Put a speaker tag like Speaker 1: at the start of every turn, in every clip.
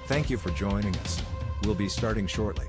Speaker 1: Thank you for joining us. We'll be starting shortly.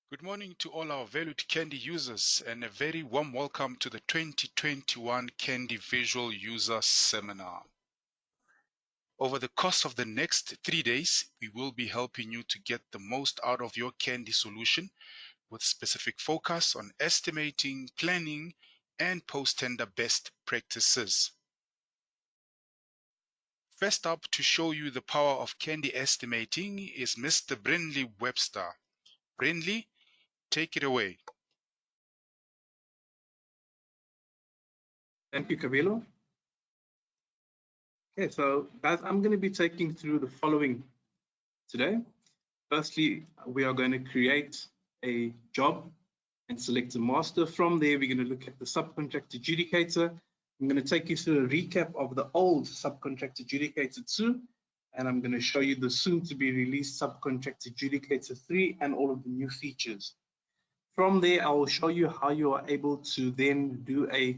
Speaker 2: Good morning to all our valued Candy users and a very warm welcome to the 2021 Candy Visual User Seminar. Over the course of the next 3 days, we will be helping you to get the most out of your Candy solution with specific focus on estimating, planning, and post-tender best practices. First up to show you the power of Candy estimating is Mr. Brindley Webster. Brindley, take it away.
Speaker 3: Thank you, Kabilo. Okay, so guys, I'm going to be taking through the following today. Firstly, we are going to create a job and select a master. From there, we're going to look at the Subcontract Adjudicator. I'm going to take you through a recap of the old Subcontract Adjudicator 2, and I'm going to show you the soon-to-be released Subcontract Adjudicator 3 and all of the new features. From there, I will show you how you are able to then do a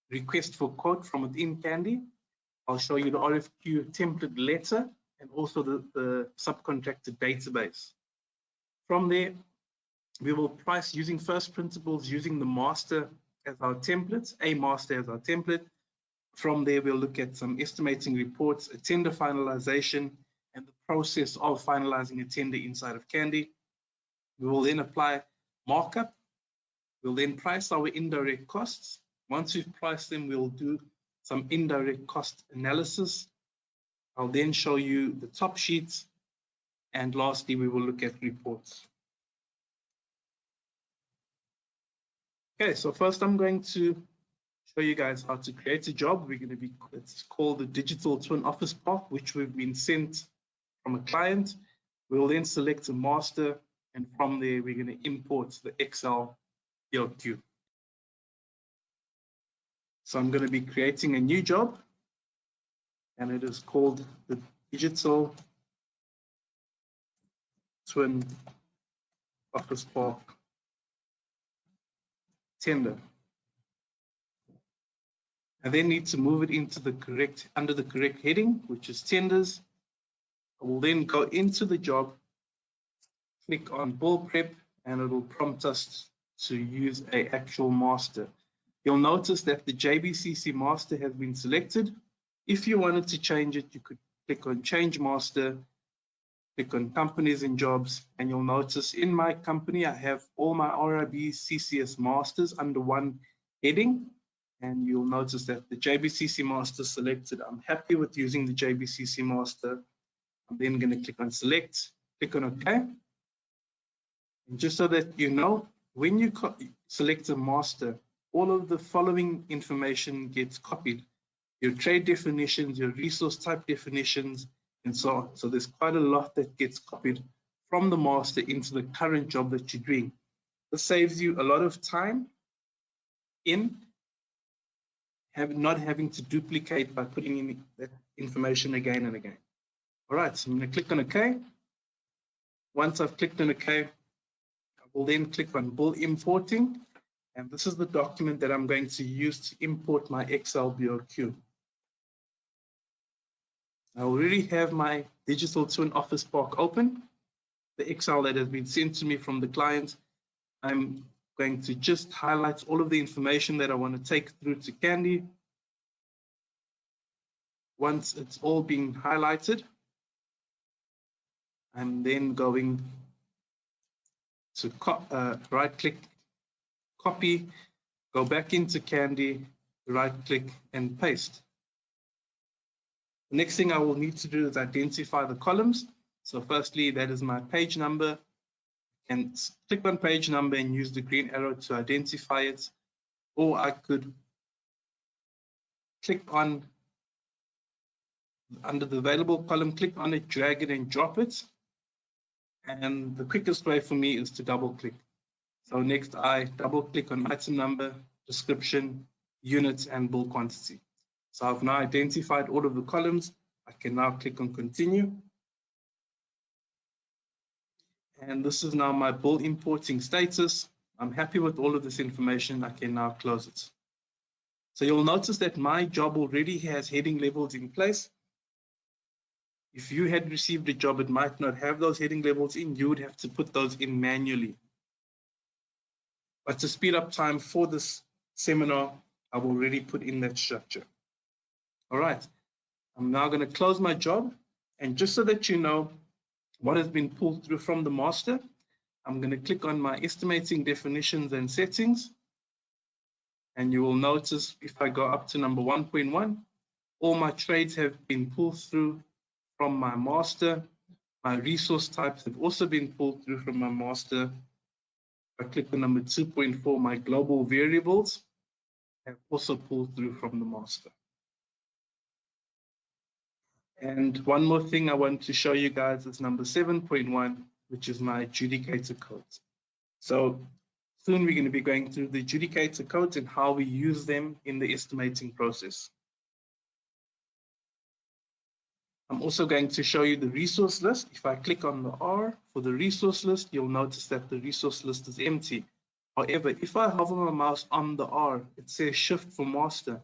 Speaker 3: request for quote from within Candy. I'll show you the RFQ template letter and also the subcontractor database. From there, we will price using first principles, using the master as our template, a master as our template. From there, we'll look at some estimating reports, a tender finalization, and the process of finalizing a tender inside of Candy. We will then apply markup. We'll then price our indirect costs. Once we've priced them, we'll do some indirect cost analysis. I'll then show you the top sheets. And lastly, we will look at reports. Okay, so first I'm going to show you guys how to create a job. It's called the Digital Twin Office Park, which we've been sent from a client. We'll then select a master, and from there, we're going to import the Excel PLQ. So I'm going to be creating a new job, and it is called the Digital Twin Office Park Tender. I then need to move it into the under the correct heading, which is tenders. I will then go into the job click on Bull Prep, and it will prompt us to use an actual master. You'll notice that the JBCC master has been selected. If you wanted to change it, you could click on Change Master, click on Companies and Jobs, and you'll notice in my company, I have all my RIB CCS masters under one heading, and you'll notice that the JBCC master selected. I'm happy with using the JBCC master. I'm then going to click on Select, click on OK. And just so that you know, when you select a master, all of the following information gets copied. Your trade definitions, your resource type definitions, and so on. So there's quite a lot that gets copied from the master into the current job that you're doing. This saves you a lot of time in not having to duplicate by putting in that information again and again. All right, so I'm going to click on OK. Once I've clicked on OK, I will then click on Bull Importing. And this is the document that I'm going to use to import my Excel BOQ. I already have my Digital Twin Office Park open, the Excel that has been sent to me from the client. I'm going to just highlight all of the information that I want to take through to Candy. Once it's all been highlighted, I'm then going to right-click, copy, go back into Candy, right-click, and paste. The next thing I will need to do is identify the columns. So firstly, that is my page number. And click on page number and use the green arrow to identify it. Or I could click on, under the available column, click on it, drag it, and drop it. And the quickest way for me is to double click. So next, I double click on item number, description, units, and bill quantity. So I've now identified all of the columns. I can now click on continue. And this is now my bill importing status. I'm happy with all of this information. I can now close it. So you'll notice that my job already has heading levels in place. If you had received a job, it might not have those heading levels in. You would have to put those in manually. But to speed up time for this seminar, I've already put in that structure. All right, I'm now going to close my job. And just so that you know what has been pulled through from the master, I'm going to click on my estimating definitions and settings. And you will notice if I go up to number 1.1, all my trades have been pulled through from my master. My resource types have also been pulled through from my master. I click on number 2.4, my global variables have also pulled through from the master. And one more thing I want to show you guys is number 7.1, which is my adjudicator codes. So soon we're going to be going through the adjudicator codes and how we use them in the estimating process. I'm also going to show you the resource list. If I click on the R for the resource list, you'll notice that the resource list is empty. However, if I hover my mouse on the R, it says Shift for Master.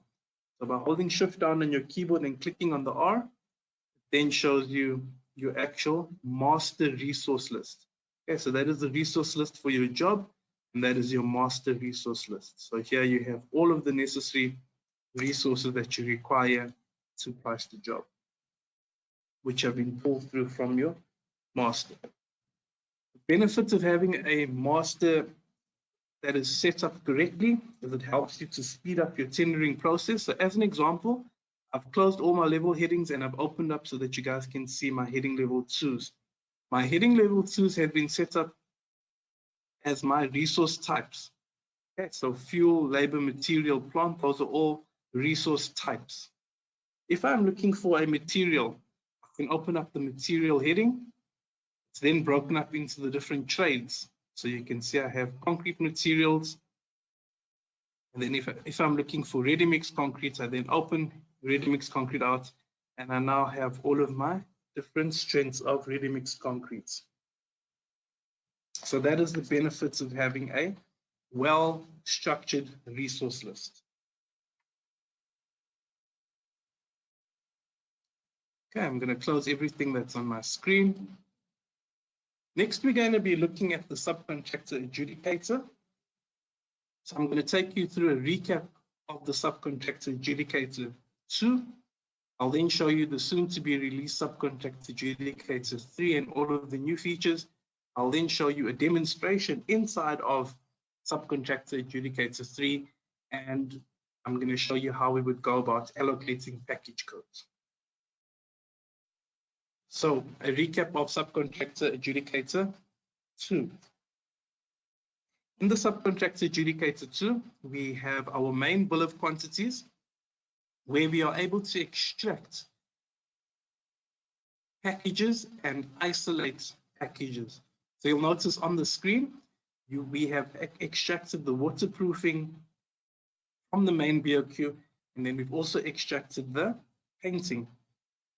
Speaker 3: So by holding Shift down on your keyboard and clicking on the R, it then shows you your actual master resource list. Okay, so that is the resource list for your job, and that is your master resource list. So here you have all of the necessary resources that you require to price the job, which have been pulled through from your master. The benefits of having a master that is set up correctly is it helps you to speed up your tendering process. So as an example, I've closed all my level headings and I've opened up so that you guys can see my heading level 2s. My heading level 2s have been set up as my resource types. Okay, so fuel, labor, material, plant, those are all resource types. If I'm looking for a material, I can open up the material heading. It's then broken up into the different trades. So you can see I have concrete materials. And then if I'm looking for ready-mix concrete, I then open ready-mix concrete out, and I now have all of my different strengths of ready-mix concrete. So that is the benefits of having a well-structured resource list. Okay, I'm going to close everything that's on my screen. Next, we're going to be looking at the subcontractor adjudicator. So I'm going to take you through a recap of the subcontractor adjudicator 2. I'll then show you the soon to be released subcontractor adjudicator 3 and all of the new features. I'll then show you a demonstration inside of subcontractor adjudicator 3, and I'm going to show you how we would go about allocating package codes. So a recap of subcontractor adjudicator 2. In the subcontractor adjudicator 2, we have our main bill of quantities, where we are able to extract packages and isolate packages. So you'll notice on the screen, we have extracted the waterproofing from the main BOQ, and then we've also extracted the painting.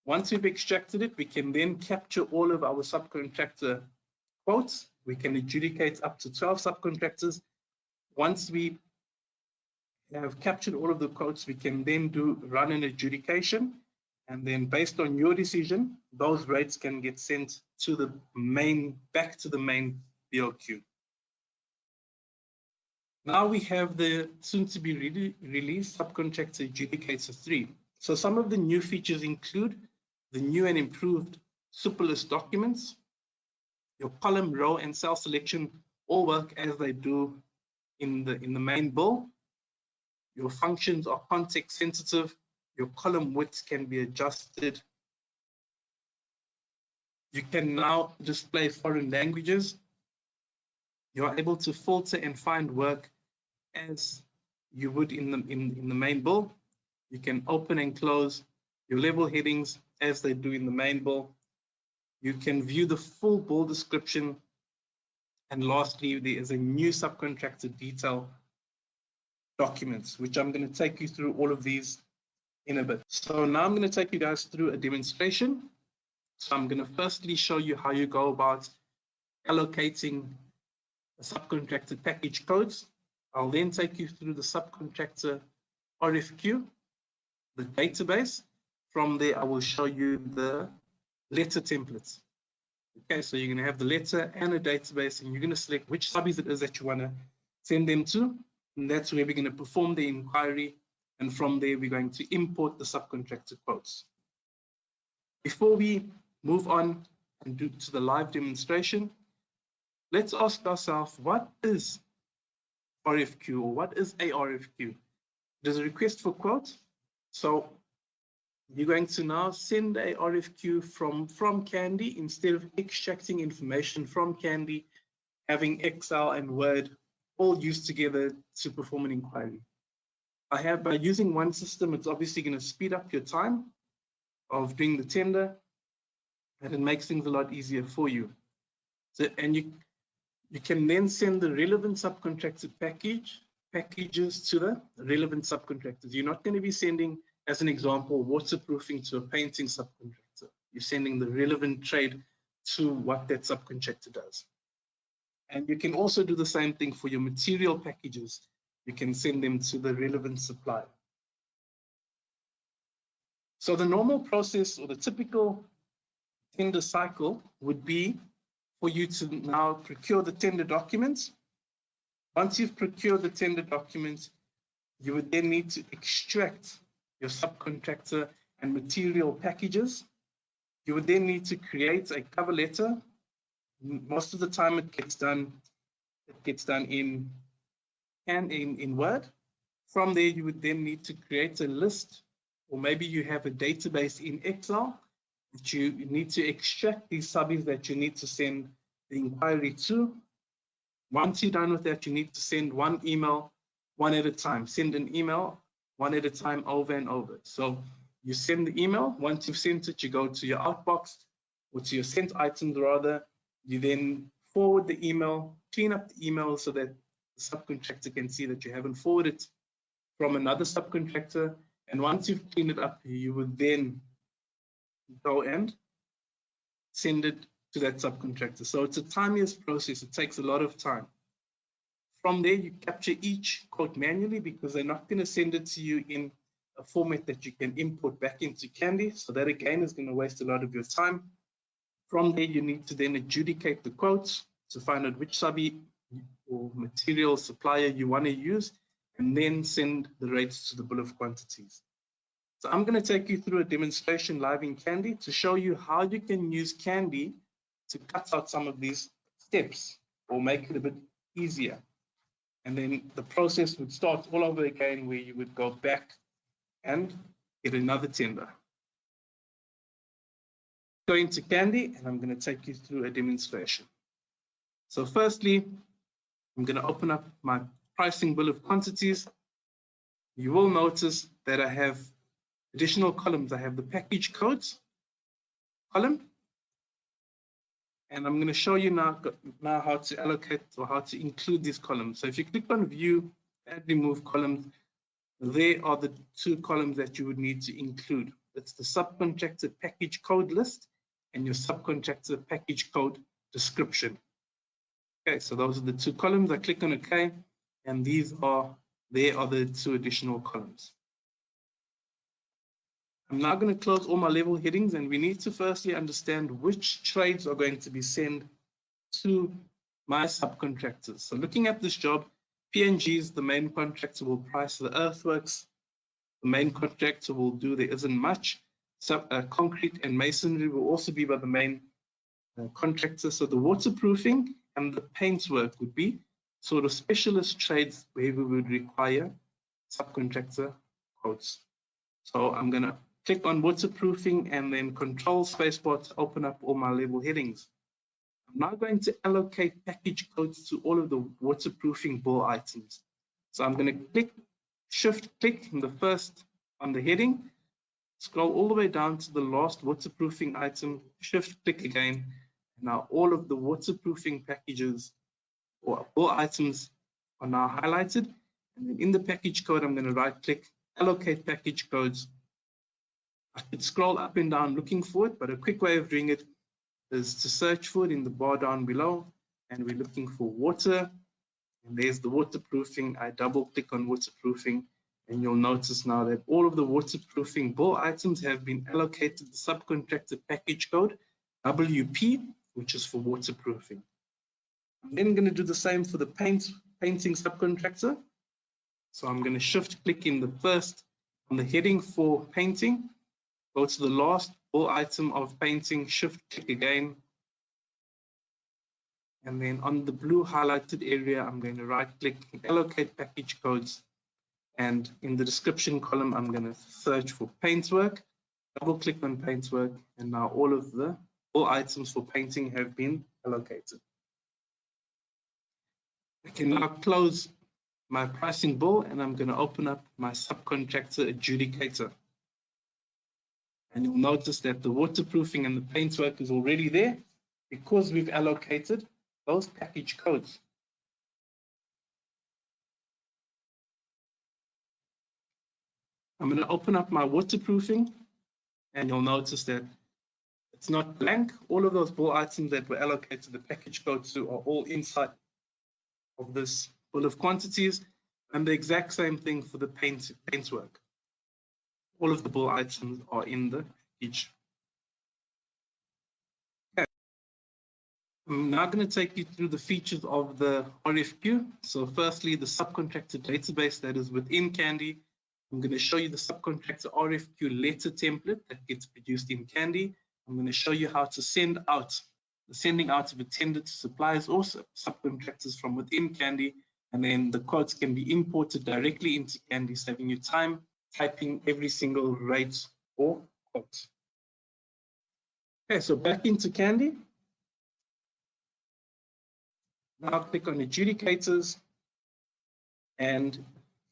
Speaker 3: Once we've extracted it, we can then capture all of our subcontractor quotes. We can adjudicate up to 12 subcontractors. Once we have captured all of the quotes, we can then run an adjudication, and then based on your decision, those rates can get sent to the back to the main BOQ. Now we have the soon to be released subcontractor adjudicator 3. So some of the new features include the new and improved super list documents. Your column, row, and cell selection all work as they do in the main bill. Your functions are context sensitive. Your column widths can be adjusted. You can now display foreign languages. You are able to filter and find work as you would in the main bill. You can open and close your level headings as they do in the main bill. You can view the full bill description. And lastly, there is a new subcontractor detail documents, which I'm going to take you through all of these in a bit. So now I'm going to take you guys through a demonstration. So I'm going to firstly show you how you go about allocating subcontractor package codes. I'll then take you through the subcontractor RFQ, the database. From there, I will show you the letter templates. Okay, so you're going to have the letter and a database, and you're going to select which subbies it is that you want to send them to. And that's where we're going to perform the inquiry. And from there, we're going to import the subcontractor quotes. Before we move on and do to the live demonstration, let's ask ourselves, what is RFQ, or what is a RFQ? It is a request for quote. So you're going to now send a RFQ from Candy. Instead of extracting information from Candy, having Excel and Word all used together to perform an inquiry. By using one system, it's obviously going to speed up your time of doing the tender, and it makes things a lot easier for you. So, and you can then send the relevant subcontracted packages to the relevant subcontractors. You're not going to be sending, as an example, waterproofing to a painting subcontractor. You're sending the relevant trade to what that subcontractor does. And you can also do the same thing for your material packages. You can send them to the relevant supplier. So the normal process, or the typical tender cycle, would be for you to now procure the tender documents. Once you've procured the tender documents, you would then need to extract your subcontractor and material packages. You would then need to create a cover letter. Most of the time it gets done in Word. From there, you would then need to create a list, or maybe you have a database in Excel that you need to extract these subbies that you need to send the inquiry to. Once you're done with that, you need to send one email one at a time. Send an email one at a time, over and over. So you send the email. Once you've sent it, you go to your outbox, or to your sent items rather. You then forward the email, clean up the email so that the subcontractor can see that you haven't forwarded from another subcontractor. And once you've cleaned it up, you would then go and send it to that subcontractor. So it's a tedious process. It takes a lot of time. From there, you capture each quote manually, because they're not going to send it to you in a format that you can import back into Candy. So that again is going to waste a lot of your time. From there, you need to then adjudicate the quotes to find out which subby or material supplier you want to use, and then send the rates to the bill of quantities. So I'm going to take you through a demonstration live in Candy to show you how you can use Candy to cut out some of these steps or make it a bit easier. And then the process would start all over again, where you would go back and get another tender. Go into Candy, and I'm going to take you through a demonstration. So firstly, I'm going to open up my pricing bill of quantities. You will notice that I have additional columns. I have the package codes column, and I'm going to show you now how to allocate or how to include these columns. So if you click on View, Add, Remove Columns, there are the two columns that you would need to include. It's the subcontractor package code list and your subcontractor package code description. Okay, so those are the two columns. I click on OK, and there are the two additional columns. I'm now going to close all my level headings, and we need to firstly understand which trades are going to be sent to my subcontractors. So looking at this job, P&G's, the main contractor, will price the earthworks. The main contractor will do There Isn't Much. Concrete and masonry will also be by the main contractor. So the waterproofing and the paint work would be sort of specialist trades where we would require subcontractor quotes. So I'm going to click on waterproofing and then Control Spacebar to open up all my level headings. I'm now going to allocate package codes to all of the waterproofing bill items. So I'm going to Shift click in the first on the heading, scroll all the way down to the last waterproofing item, Shift click again. Now all of the waterproofing packages or bill items are now highlighted. And then in the package code, I'm going to right click, allocate package codes. I could scroll up and down looking for it, but a quick way of doing it is to search for it in the bar down below, and we're looking for water, and there's the waterproofing. I double click on waterproofing, and you'll notice now that all of the waterproofing bill items have been allocated the subcontractor package code WP, which is for waterproofing. I'm then going to do the same for the painting subcontractor. So I'm going to shift click in the first on the heading for painting, go to the last bill item of painting, shift click again. And then on the blue highlighted area, I'm going to right click, allocate package codes. And in the description column, I'm going to search for paintwork, double click on paintwork, and now all of the bill items for painting have been allocated. I can now close my pricing bill, and I'm going to open up my subcontractor adjudicator. And you'll notice that the waterproofing and the paintwork is already there because we've allocated those package codes. I'm going to open up my waterproofing, and you'll notice that it's not blank. All of those bill items that were allocated the package codes to are all inside of this bill of quantities, and the exact same thing for the paintwork. All of the bill items are in the package. Okay. I'm now going to take you through the features of the RFQ. So firstly, the subcontractor database that is within Candy. I'm going to show you the subcontractor RFQ letter template that gets produced in Candy. I'm going to show you how to send out the sending out of a tender to suppliers or subcontractors from within Candy, and then the quotes can be imported directly into Candy, saving you time typing every single rate or quote. Okay, so back into Candy. Now click on Adjudicators, and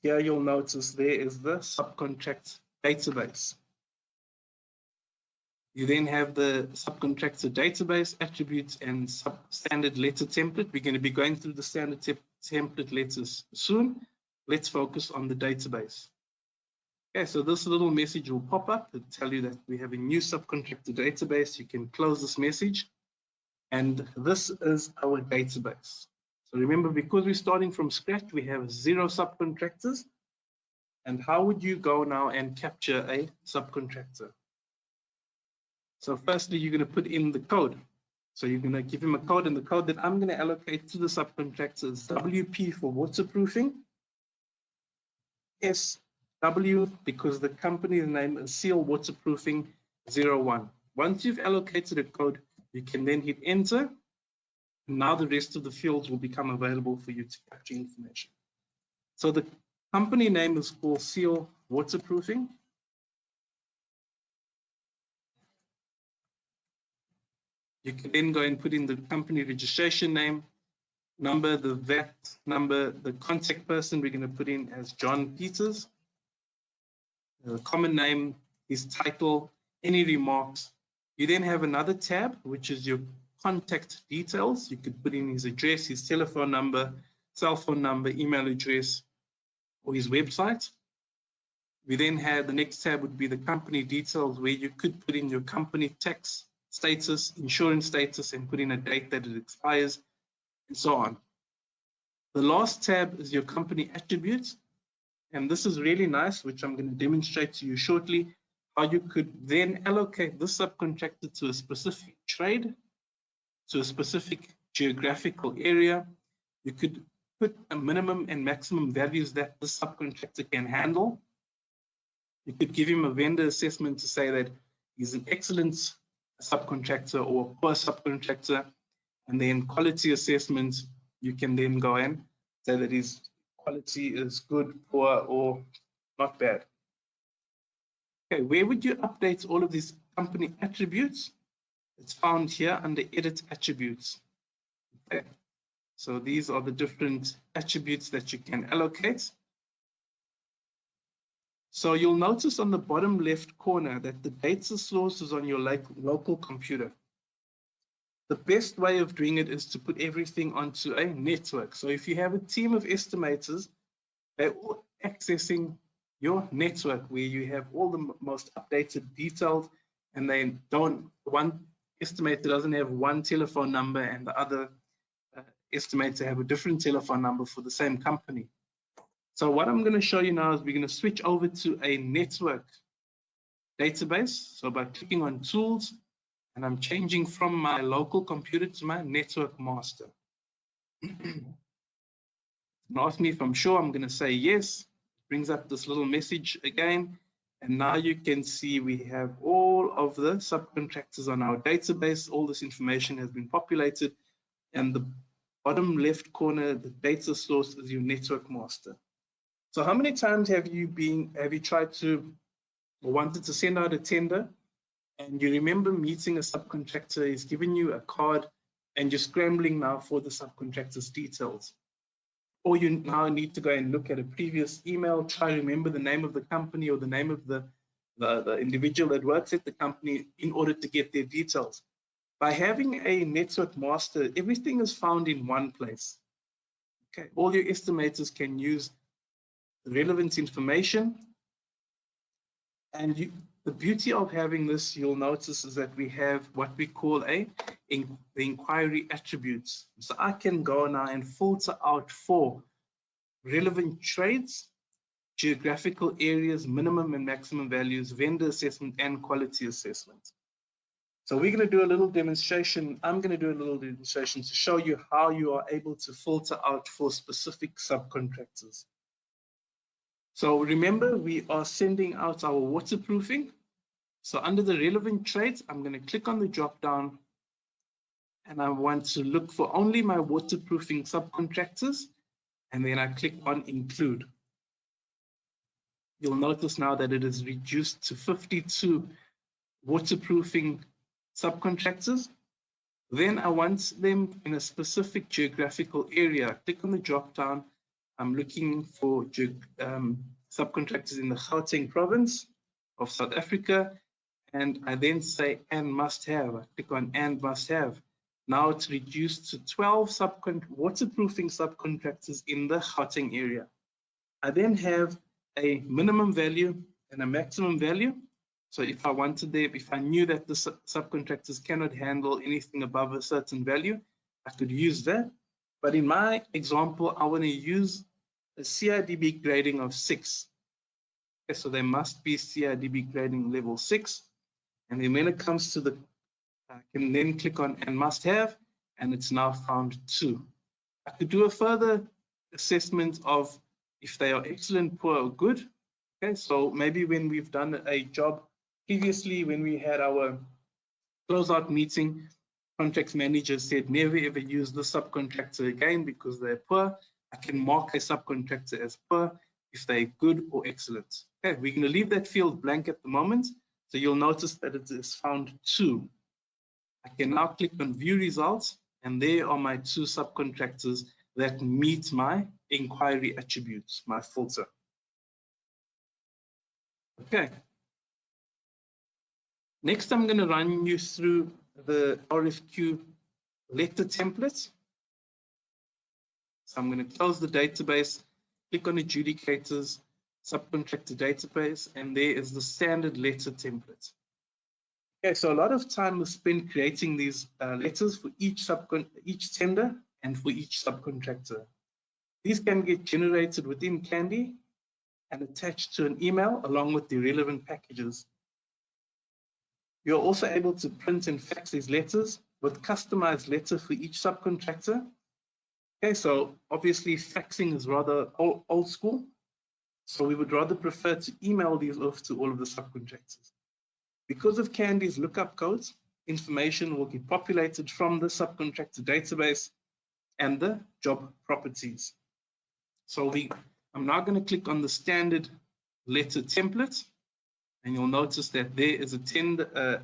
Speaker 3: here you'll notice there is the subcontract database. You then have the subcontractor database, attributes, and standard letter template. We're going to be going through the standard template letters soon. Let's focus on the database. Okay, so this little message will pop up to tell you that we have a new subcontractor database. You can close this message, and this is our database. So remember, because we're starting from scratch, we have 0 subcontractors. And how would you go now and capture a subcontractor? So firstly, you're going to put in the code. So you're going to give him a code, and the code that I'm going to allocate to the subcontractor is WP for waterproofing, SW because the company's name is Seal Waterproofing 01. Once you've allocated a code, you can then hit enter. Now the rest of the fields will become available for you to capture information. So the company name is called Seal Waterproofing. You can then go and put in the company registration name, number, the VAT number, the contact person we're going to put in as John Peters, the common name, his title, any remarks. You then have another tab, which is your contact details. You could put in his address, his telephone number, cell phone number, email address, or his website. We then have the next tab would be the company details, where you could put in your company tax status, insurance status, and put in a date that it expires, and so on. The last tab is your company attributes, and this is really nice, which I'm going to demonstrate to you shortly, how you could then allocate this subcontractor to a specific trade, to a specific geographical area. You could put a minimum and maximum values that the subcontractor can handle. You could give him a vendor assessment to say that he's an excellent subcontractor or a poor subcontractor, and then quality assessment, you can then go in, say that his quality is good, poor, or not bad. Okay, where would you update all of these company attributes? It's found here under Edit Attributes. Okay, so these are the different attributes that you can allocate. So you'll notice on the bottom left corner that the data source is on your local computer. The best way of doing it is to put everything onto a network. So if you have a team of estimators, they're all accessing your network where you have all the most updated details, and they don't, one estimator doesn't have one telephone number and the other estimator have a different telephone number for the same company. So what I'm going to show you now is we're going to switch over to a network database. So by clicking on tools, and I'm changing from my local computer to my network master. And ask me if I'm sure. I'm going to say yes. It brings up this little message again. And now you can see we have all of the subcontractors on our database. All this information has been populated. And the bottom left corner, the data source, is your network master. So how many times have you tried to or wanted to send out a tender, and you remember meeting a subcontractor, he's giving you a card, and you're scrambling now for the subcontractor's details? Or you now need to go and look at a previous email, try to remember the name of the company or the name of the individual that works at the company in order to get their details. By having a network master, everything is found in one place. Okay, all your estimators can use the relevant information. And the beauty of having this, you'll notice, is that we have what we call the inquiry attributes. So I can go now and filter out for relevant trades, geographical areas, minimum and maximum values, vendor assessment, and quality assessment. So we're going to do a little demonstration. I'm going to do a little demonstration to show you how you are able to filter out for specific subcontractors. So remember, we are sending out our waterproofing. So under the relevant trades, I'm going to click on the drop down, and I want to look for only my waterproofing subcontractors, and then I click on include. You'll notice now that it is reduced to 52 waterproofing subcontractors. Then I want them in a specific geographical area. Click on the drop down. I'm looking for subcontractors in the Gauteng province of South Africa, and I then say and must have. I click on and must have. Now it's reduced to 12 waterproofing subcontractors in the Gauteng area. I then have a minimum value and a maximum value. So if I knew that the subcontractors cannot handle anything above a certain value, I could use that. But in my example, I want to use a CIDB grading of 6. Okay, so they must be CIDB grading level 6. And then when it comes to the, I can then click on and must have, and it's now found 2. I could do a further assessment of if they are excellent, poor, or good. Okay, so maybe when we've done a job previously, when we had our closeout meeting, contracts manager said never ever use the subcontractor again because they're poor. I can mark a subcontractor as poor if they're good or excellent. Okay, we're going to leave that field blank at the moment. So you'll notice that it is found 2. I can now click on view results, and there are my 2 subcontractors that meet my inquiry attributes, my filter. Okay. Next, I'm going to run you through the RFQ letter template. So I'm going to close the database, click on adjudicators, subcontractor database, and there is the standard letter template. Okay, so a lot of time was spent creating these letters for each tender and for each subcontractor. These can get generated within Candy and attached to an email along with the relevant packages. You're also able to print and fax these letters with customized letter for each subcontractor. Okay, so obviously faxing is rather old school. So we would rather prefer to email these off to all of the subcontractors. Because of Candy's lookup codes, information will be populated from the subcontractor database and the job properties. So I'm now going to click on the standard letter template, and you'll notice that there is a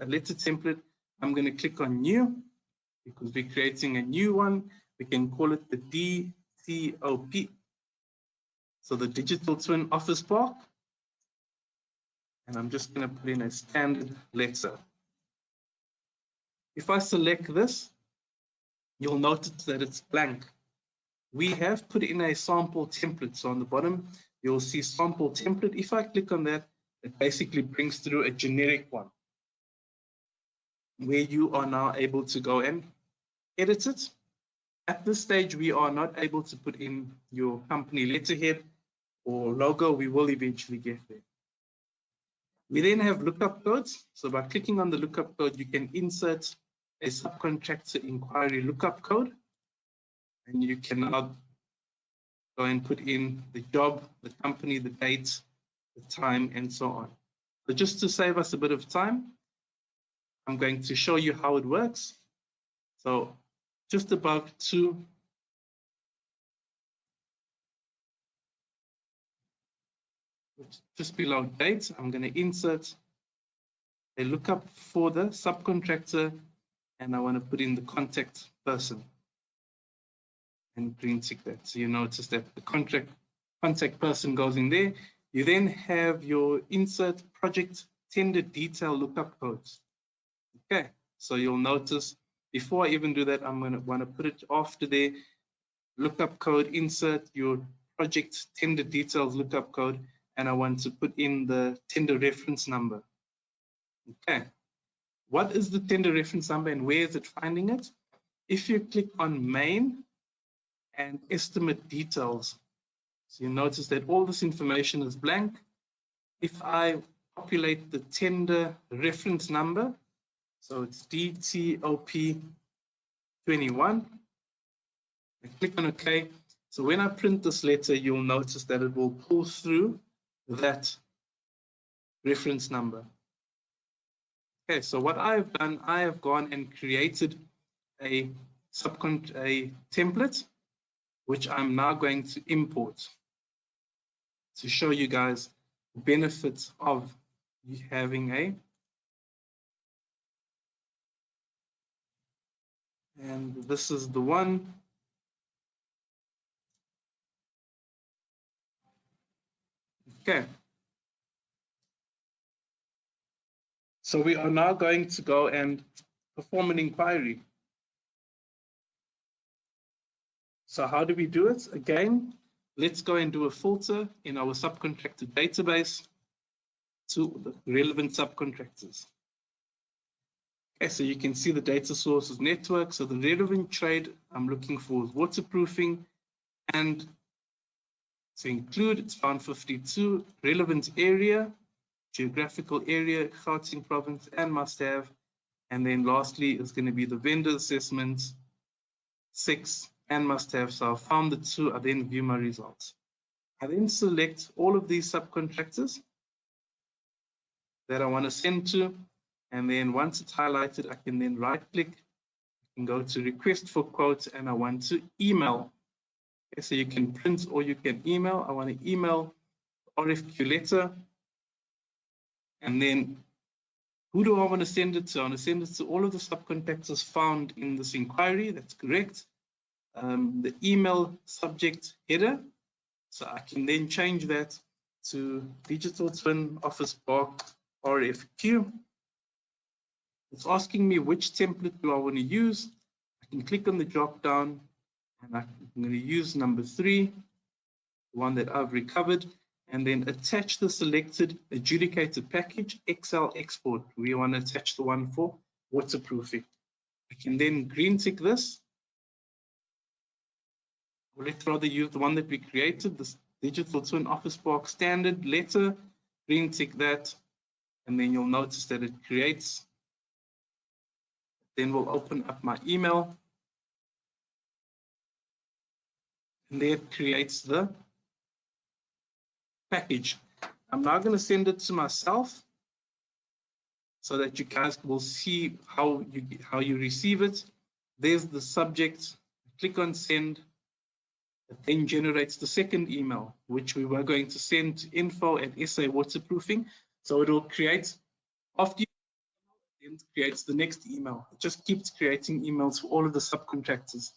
Speaker 3: letter template. I'm going to click on new because we're creating a new one. We can call it the DCOP, so the Digital Twin Office Park. And I'm just going to put in a standard letter. If I select this, you'll notice that it's blank. We have put in a sample template. So on the bottom, you'll see sample template. If I click on that, it basically brings through a generic one where you are now able to go and edit it. At this stage, we are not able to put in your company letterhead or logo. We will eventually get there. We then have lookup codes. So by clicking on the lookup code, you can insert a subcontractor inquiry lookup code. And you can now go and put in the job, the company, the date, the time, and so on. So just to save us a bit of time, I'm going to show you how it works. So just above just below date, I'm going to insert a lookup for the subcontractor, and I want to put in the contact person and green tick that. So you notice that the contact person goes in there. You then have your insert project tender detail lookup codes. Okay, so you'll notice before I even do that, I'm going to want to put it after there. Lookup code, insert your project tender details lookup code, and I want to put in the tender reference number. Okay, what is the tender reference number and where is it finding it? If you click on main and estimate details, so you notice that all this information is blank. If I populate the tender reference number, so it's DTOP 21, I click on OK. So when I print this letter, you'll notice that it will pull through that reference number. Okay, so what I've done, I have gone and created a template, which I'm now going to import to show you guys the benefits of having and this is the one. Okay. So we are now going to go and perform an inquiry. So how do we do it? Again, let's go and do a filter in our subcontractor database to the relevant subcontractors. Okay, so you can see the data source is network. So the relevant trade I'm looking for is waterproofing, and to include, it's found 52. Relevant area, geographical area, Gauteng province, and must have. And then lastly is going to be the vendor assessment, 6, and must have. So I found the 2, I then view my results. I then select all of these subcontractors that I want to send to. And then once it's highlighted, I can then right click and go to request for quotes, and I want to email. Okay, so you can print or you can email. I want to email RFQ letter. And then who do I want to send it to? I want to send it to all of the subcontractors found in this inquiry. That's correct. The email subject header. So I can then change that to Digital Twin Office Park RFQ. It's asking me which template do I want to use. I can click on the drop down and I'm going to use number 3, the one that I've recovered, and then attach the selected adjudicator package, Excel export. We want to attach the one for waterproofing. I can then green tick this. Or let's rather use the one that we created, this Digital Twin Office Park standard letter. Green tick that, and then you'll notice that it creates. Then we'll open up my email. And there it creates the package. I'm now going to send it to myself so that you guys will see how you receive it. There's the subject. Click on send. It then generates the second email, which we were going to send to info@SA Waterproofing. So it will create, after it creates the next email. It just keeps creating emails for all of the subcontractors.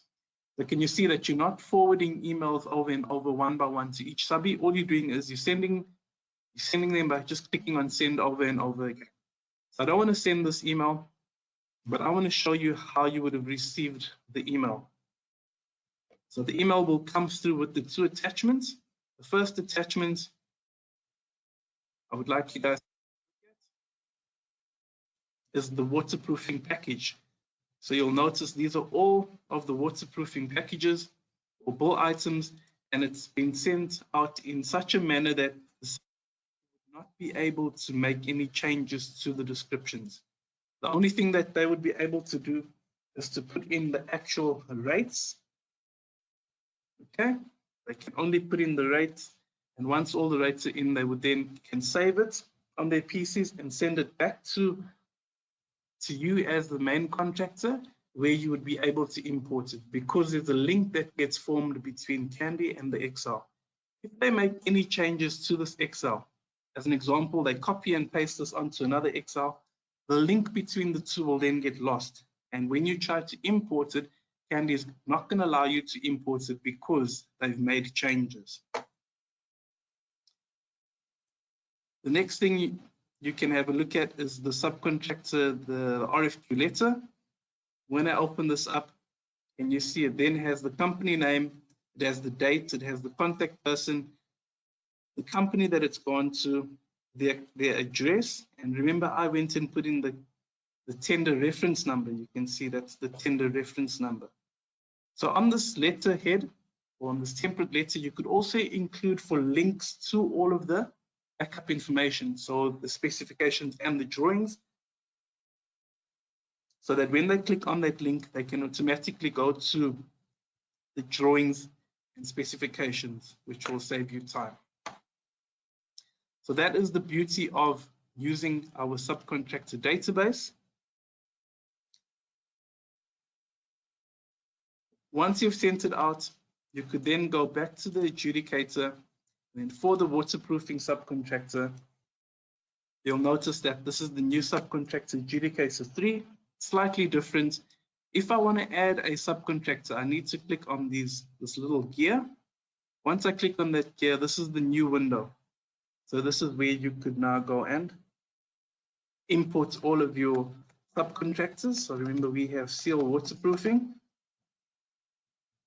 Speaker 3: So can you see that you're not forwarding emails over and over one by one to each subby? All you're doing is you're sending them by just clicking on send over and over again. So I don't want to send this email, but I want to show you how you would have received the email. So the email will come through with the 2 attachments. The first attachment I would like you guys to look at is the waterproofing package. So you'll notice these are all of the waterproofing packages or bill items, and it's been sent out in such a manner that the would not be able to make any changes to the descriptions. The only thing that they would be able to do is to put in the actual rates. Okay, they can only put in the rates, and once all the rates are in, they would then can save it on their PCs and send it back to you as the main contractor, where you would be able to import it, because there's a link that gets formed between Candy and the Excel. If they make any changes to this Excel, as an example, they copy and paste this onto another Excel, the link between the 2 will then get lost. And when you try to import it, Candy is not going to allow you to import it because they've made changes. The next thing you can have a look at is the subcontractor, the RFQ letter. When I open this up, and you see it then has the company name, it has the date, it has the contact person, the company that it's gone to, their address, and remember I went and put in the tender reference number. You can see that's the tender reference number. So on this letterhead, or on this template letter, you could also include for links to all of the backup information, so the specifications and the drawings, so that when they click on that link, they can automatically go to the drawings and specifications, which will save you time. So that is the beauty of using our subcontractor database. Once you've sent it out, you could then go back to the adjudicator, and then for the waterproofing subcontractor, you'll notice that this is the new subcontractor adjudicator 3, slightly different. If I want to add a subcontractor, I need to click on this little gear. Once I click on that gear, this is the new window. So this is where you could now go and import all of your subcontractors. So remember, we have seal waterproofing.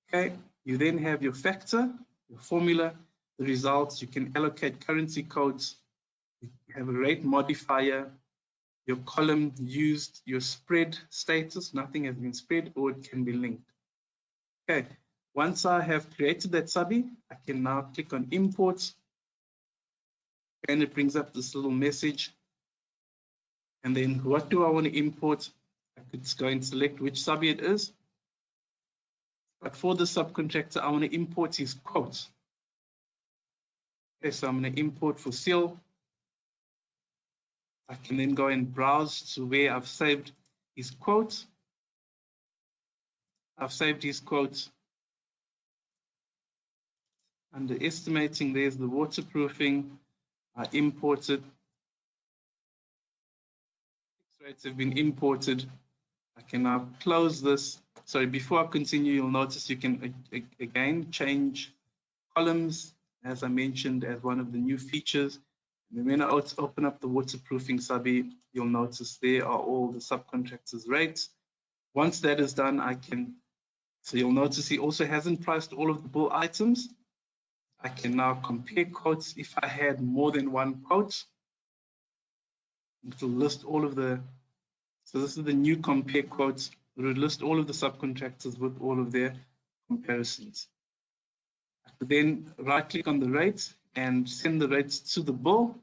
Speaker 3: Okay, you then have your factor, your formula, the results. You can allocate currency codes. You have a rate modifier, your column used, your spread status, nothing has been spread, or it can be linked. Okay, once I have created that subby, I can now click on import. And it brings up this little message. And then what do I want to import? I could go and select which subby it is. But for the subcontractor, I want to import his quote. Okay, so I'm going to import for seal. I can then go and browse to where I've saved his quote. I've saved his quote under estimating. There's the waterproofing. I imported. Fixed rates have been imported. I can now close this. Sorry, before I continue, you'll notice you can again change columns, as I mentioned, as one of the new features. And when I open up the waterproofing subby, you'll notice there are all the subcontractors' rates. Once that is done, so you'll notice he also hasn't priced all of the bill items. I can now compare quotes. If I had more than one quote, it will list all of the, so this is the new compare quotes. It will list all of the subcontractors with all of their comparisons. I could then right click on the rates and send the rates to the bill.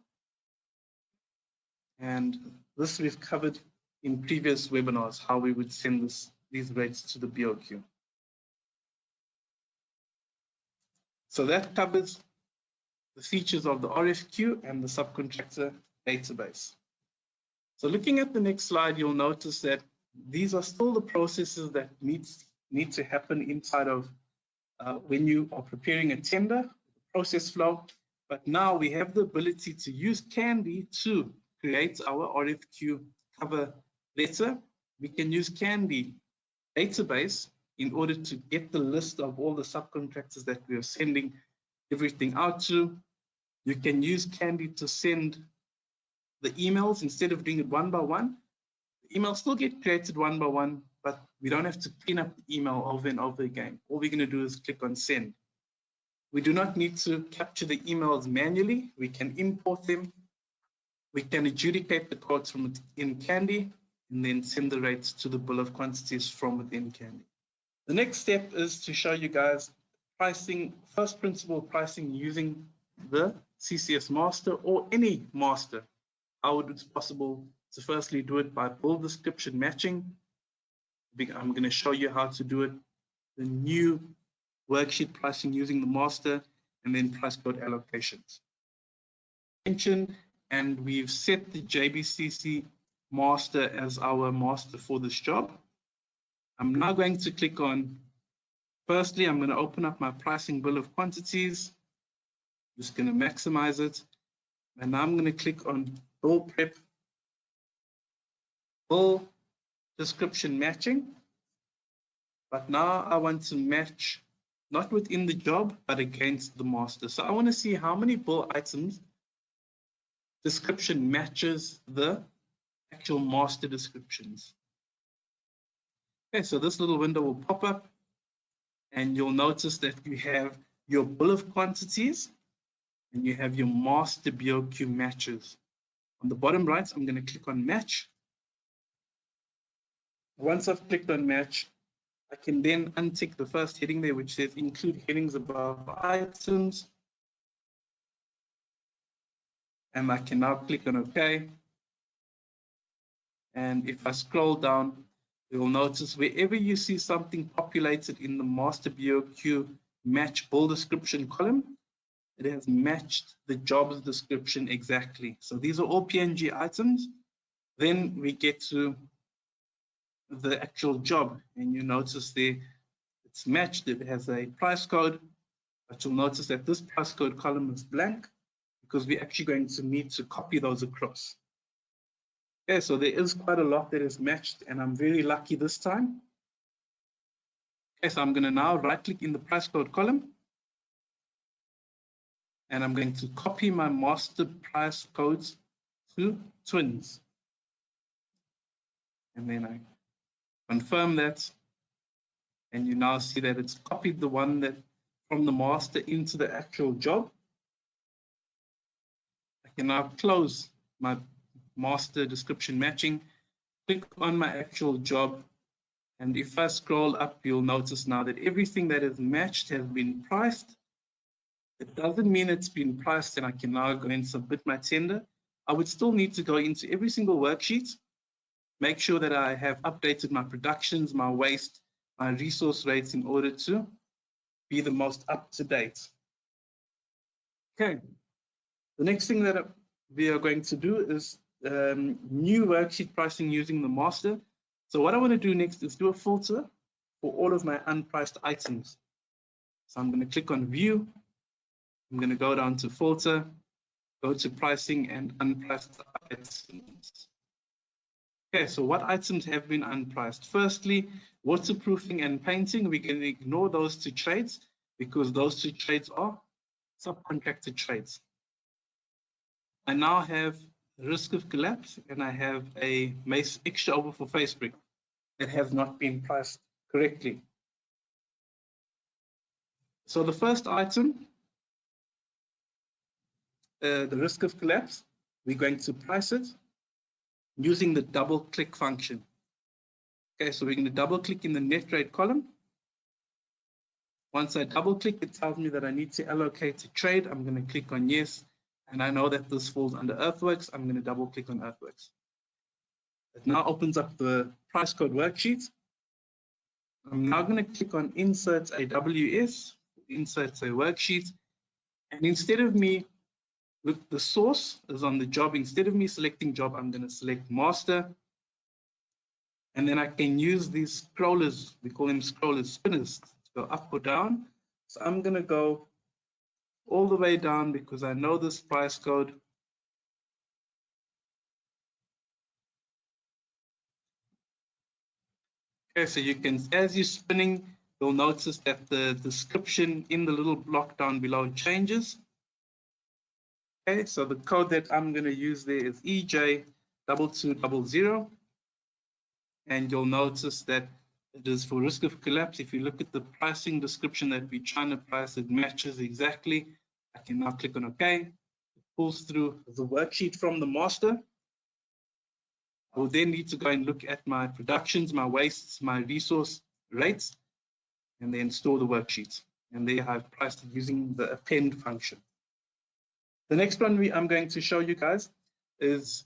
Speaker 3: And this we've covered in previous webinars, how we would send these rates to the BOQ. So that covers the features of the RFQ and the subcontractor database. So looking at the next slide, you'll notice that these are still the processes that need to happen inside of when you are preparing a tender, process flow. But now we have the ability to use Candy to create our RFQ cover letter. We can use Candy database in order to get the list of all the subcontractors that we are sending everything out to. You can use Candy to send the emails instead of doing it one by one. The emails still get created one by one, but we don't have to clean up the email over and over again. All we're going to do is click on send. We do not need to capture the emails manually. We can import them. We can adjudicate the quotes from within Candy and then send the rates to the bill of quantities from within Candy. The next step is to show you guys pricing, first principle pricing using the CCS master or any master. How it is possible to firstly do it by bill description matching. I'm going to show you how to do it, the new worksheet pricing using the master, and then price code allocations. And we've set the JBCC master as our master for this job. I'm now going to click on, firstly, I'm going to open up my pricing bill of quantities. I'm just going to maximize it. And now I'm going to click on bill prep, bill description matching. But now I want to match not within the job, but against the master. So I want to see how many bill items description matches the actual master descriptions. Okay, so this little window will pop up and you'll notice that you have your bill of quantities and you have your master BOQ matches. On the bottom right, I'm going to click on match. Once I've clicked on match, I can then untick the first heading there, which says include headings above items. And I can now click on OK. And if I scroll down, you'll notice wherever you see something populated in the master BOQ match bill description column, it has matched the job's description exactly. So these are all PNG items. Then we get to the actual job, and you notice there it's matched. It has a price code, but you'll notice that this price code column is blank because we're actually going to need to copy those across. Okay, so there is quite a lot that is matched, and I'm very lucky this time. Okay, so I'm going to now right-click in the price code column, and I'm going to copy my master price codes to twins. And then I confirm that, and you now see that it's copied the one that from the master into the actual job. I can now close my master description matching, click on my actual job, and if I scroll up, you'll notice now that everything that is matched has been priced. It doesn't mean it's been priced and I can now go and submit my tender. I would still need to go into every single worksheet, make sure that I have updated my productions, my waste, my resource rates in order to be the most up to date. Okay, the next thing that we are going to do is new worksheet pricing using the master. So what I want to do next is do a filter for all of my unpriced items. So I'm going to click on view. I'm going to go down to filter, go to pricing and unpriced items. Okay, so what items have been unpriced? Firstly, waterproofing and painting. We're going to ignore those two trades because those two trades are subcontracted trades. I now have risk of collapse and I have a extra over for face brick that has not been priced correctly. So the first item, the risk of collapse, we're going to price it using the double click function. Okay, so we're going to double click in the net rate column. Once I double click, it tells me that I need to allocate a trade. I'm going to click on yes. And I know that this falls under earthworks. I'm going to double click on earthworks. It now opens up the price code worksheet. I'm now going to click on insert AWS, insert a worksheet. And instead of me, with the source is on the job, instead of me selecting job, I'm going to select master. And then I can use these scrollers, we call them scrollers, spinners, to go up or down. So I'm going to go all the way down because I know this price code. Okay, so you can, as you're spinning, you'll notice that the description in the little block down below changes. Okay, so the code that I'm going to use there is EJ2200. And you'll notice that it is for risk of collapse. If you look at the pricing description that we're trying to price, it matches exactly. I can now click on OK. It pulls through the worksheet from the master. I will then need to go and look at my productions, my wastes, my resource rates, and then store the worksheet. And there I've priced it using the append function. The next one I'm going to show you guys is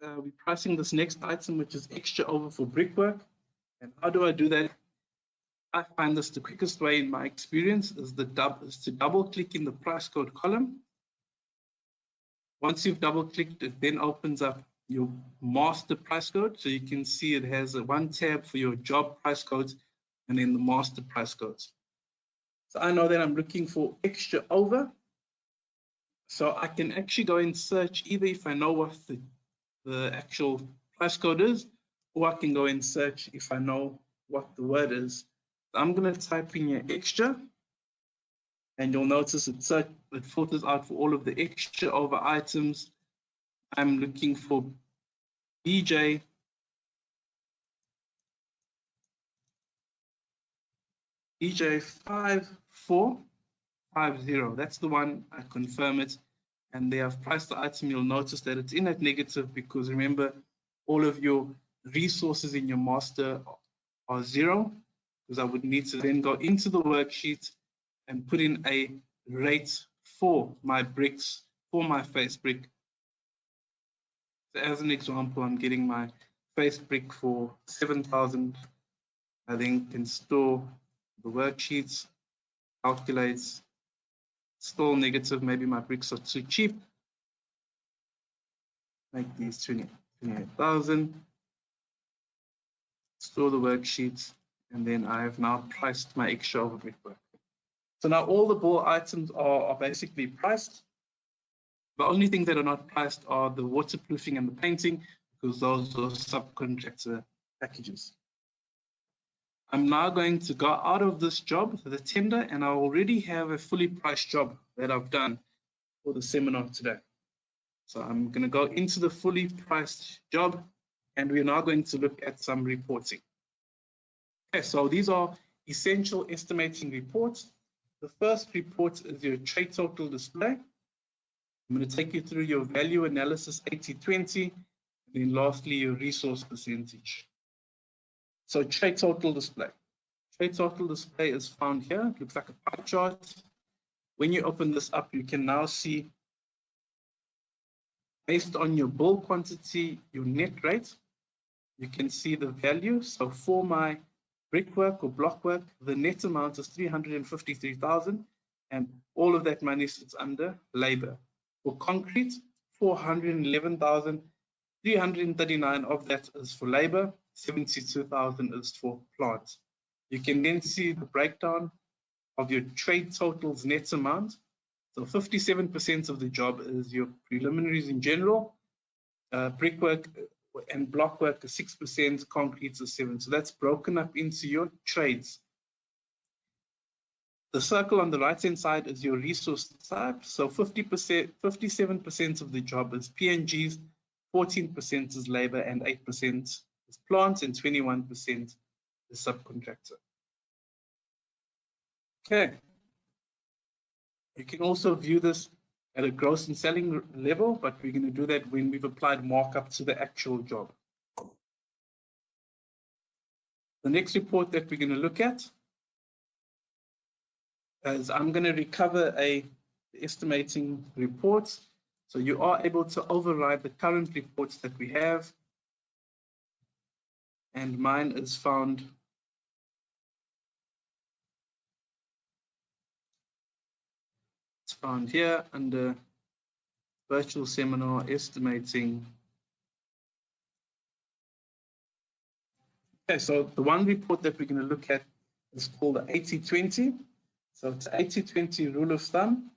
Speaker 3: we're pricing this next item, which is extra over for brickwork. And how do I do that? I find this the quickest way in my experience is to double click in the price code column. Once you've double clicked, it then opens up your master price code. So you can see it has one tab for your job price codes and then the master price codes. So I know that I'm looking for extra over. So I can actually go and search either if I know what the actual price code is, or I can go and search if I know what the word is. I'm going to type in your extra, and you'll notice it filters out for all of the extra over items. I'm looking for BJ EJ5450. That's the one. I confirm it. And they have priced the item. You'll notice that it's in at negative because remember, all of your resources in your master are 0, because I would need to then go into the worksheet and put in a rate for my bricks, for my face brick. So as an example, I'm getting my face brick for 7,000. I then can store the worksheets, calculates, still negative, maybe my bricks are too cheap. Make these 28,000. Store the worksheets, and then I have now priced my extra over brickwork. So now all the ball items are basically priced. The only things that are not priced are the waterproofing and the painting, because those are subcontractor packages. I'm now going to go out of this job, the tender, and I already have a fully priced job that I've done for the seminar today. So I'm going to go into the fully priced job, and we're now going to look at some reporting. Okay, so these are essential estimating reports. The first report is your trade total display. I'm going to take you through your value analysis 80-20, and then lastly your resource percentage. So trade total display. Trade total display is found here. It looks like a pie chart. When you open this up, you can now see, based on your bill quantity, your net rate, you can see the value. So for my brickwork or blockwork, the net amount is 353,000, and all of that money sits under labor. For concrete, 411,339 of that is for labor, 72,000 is for plant. You can then see the breakdown of your trade totals net amount. So 57% of the job is your preliminaries in general, brickwork and blockwork is 6%, concrete is 7%. So that's broken up into your trades. The circle on the right-hand side is your resource type. So 57% of the job is PNGs, 14% is labor, and 8% is plant, and 21% is subcontractor. Okay. You can also view this at a gross and selling level, but we're going to do that when we've applied markup to the actual job. The next report that we're going to look at is I'm going to recover a estimating report. So you are able to override the current reports that we have. And mine is found here under virtual seminar estimating. Okay, so the one report that we're going to look at is called the 80-20. So it's 80-20 rule of thumb.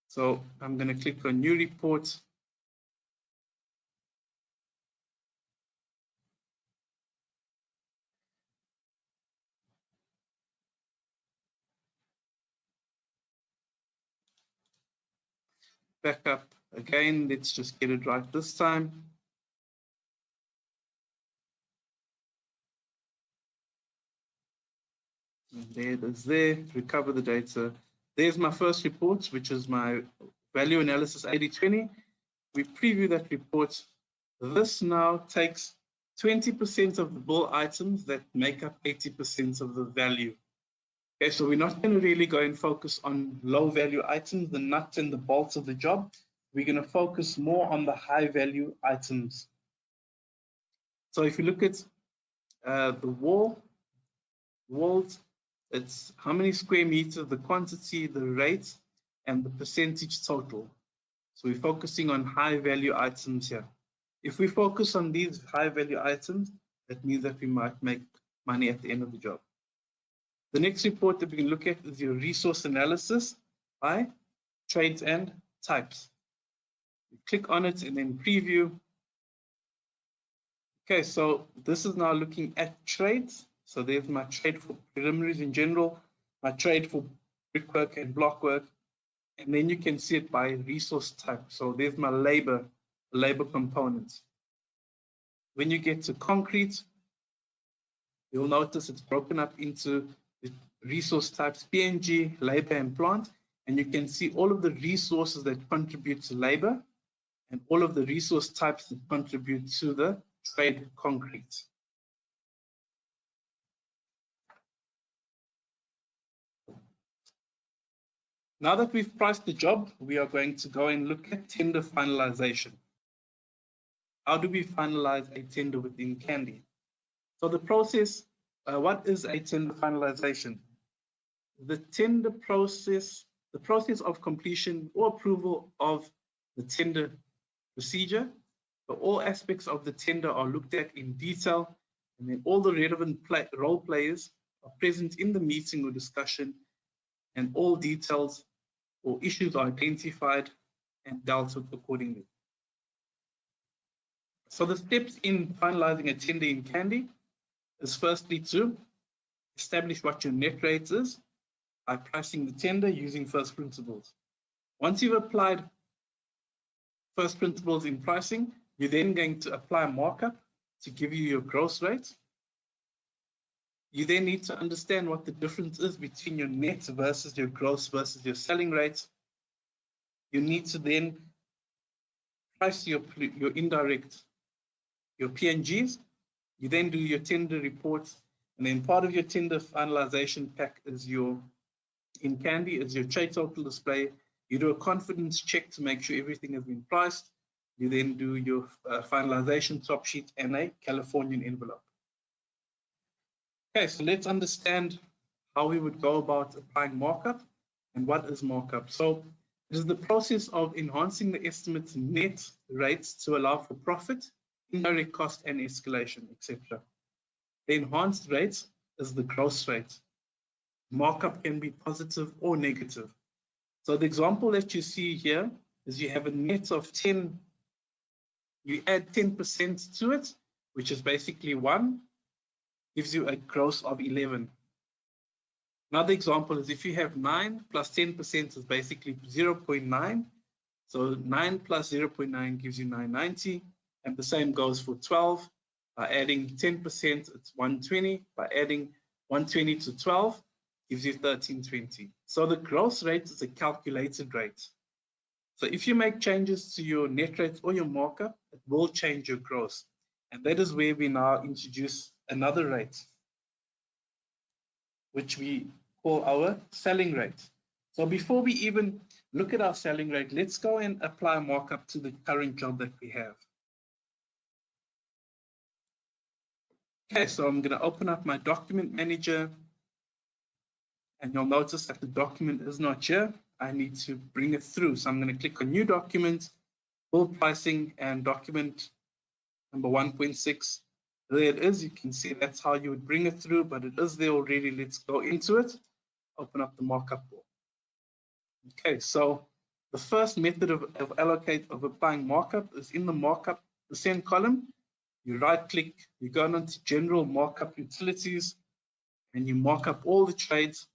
Speaker 3: So I'm going to click on new report. Back up again, let's just get it right this time. And there it is there, recover the data. There's my first report, which is my value analysis 80-20. We preview that report. This now takes 20% of the bill items that make up 80% of the value. Okay, so we're not going to really go and focus on low value items, the nuts and the bolts of the job. We're going to focus more on the high value items. So if you look at the walls, it's how many square meters, the quantity, the rate, and the percentage total. So we're focusing on high value items here. If we focus on these high value items, that means that we might make money at the end of the job. The next report that we can look at is your resource analysis by trades and types. You click on it and then preview. Okay, so this is now looking at trades. So there's my trade for preliminaries in general, my trade for brickwork and blockwork, and then you can see it by resource type. So there's my labor components. When you get to concrete, you'll notice it's broken up into the resource types, PNG, labor, and plant, and you can see all of the resources that contribute to labor and all of the resource types that contribute to the trade concrete. Now that we've priced the job, we are going to go and look at tender finalization. How do we finalize a tender within Candy? So the process, what is a tender finalization? The tender process, the process of completion or approval of the tender procedure. So all aspects of the tender are looked at in detail, and then all the relevant role players are present in the meeting or discussion, and all details or issues are identified and dealt with accordingly. So the steps in finalizing a tender in Candy is firstly to establish what your net rate is by pricing the tender using first principles. Once you've applied first principles in pricing, you're then going to apply a markup to give you your gross rate. You then need to understand what the difference is between your net versus your gross versus your selling rate. You need to then price your indirect, your PNGs. You then do your tender reports And then part of your tender finalization pack is your, in Candy, is your trade total display. You do a confidence check to make sure everything has been priced. You then do your finalization top sheet and a Californian envelope. Okay, so let's understand how we would go about applying markup and what is markup. So it is the process of enhancing the estimate's net rates to allow for profit, indirect cost, and escalation, etc. The enhanced rate is the gross rate. Markup can be positive or negative. So the example that you see here is you have a net of 10, you add 10% to it, which is basically 1, gives you a gross of 11. Another example is if you have 9 plus 10% is basically 0.9. So 9 plus 0.9 gives you 990. And the same goes for 12. By adding 10%, it's 120. By adding 120 to 12, gives you 1320. So the gross rate is a calculated rate. So if you make changes to your net rates or your markup, it will change your gross. And that is where we now introduce another rate, which we call our selling rate. So before we even look at our selling rate, let's go and apply markup to the current job that we have. Okay, so I'm going to open up my document manager, and you'll notice that the document is not here. I need to bring it through. So I'm going to click on new document, bill pricing, and document number 1.6. There it is. You can see that's how you would bring it through, but it is there already. Let's go into it. Open up the markup board. Okay, so the first method of applying markup is in the markup percent column. You right click, you go into general markup utilities, and you mark up all the trades.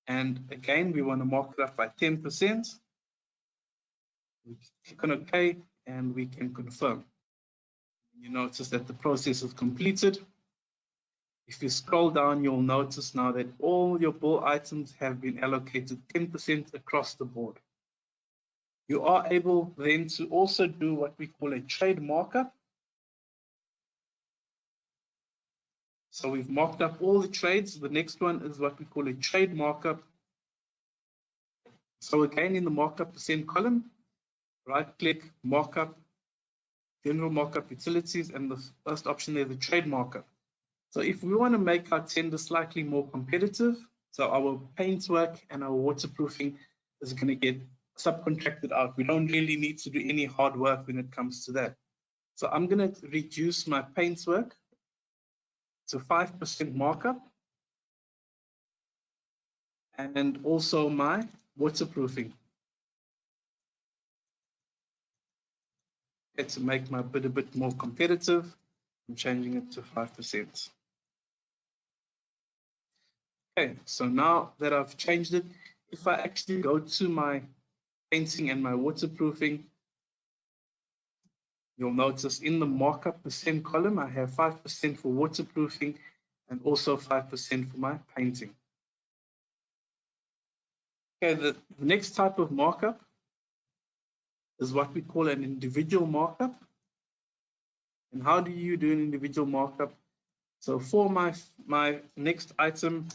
Speaker 3: And again, we want to mark it up by 10%. We click on OK, and we can confirm. You notice that the process is completed. If you scroll down, you'll notice now that all your bill items have been allocated 10% across the board. You are able then to also do what we call a trade markup. So we've marked up all the trades. The next one is what we call a trade markup. So again, in the markup percent column, right click, markup, general markup utilities, and the first option there, the trade markup. So if we want to make our tender slightly more competitive, so our paintwork and our waterproofing is going to get subcontracted out. We don't really need to do any hard work when it comes to that. So I'm going to reduce my paintwork to 5% markup, and also my waterproofing. To make my bid a bit more competitive, I'm changing it to 5%. Okay, so now that I've changed it, if I actually go to my painting and my waterproofing, you'll notice in the markup percent column, I have 5% for waterproofing and also 5% for my painting. Okay, the next type of markup is what we call an individual markup. And how do you do an individual markup? So for my next item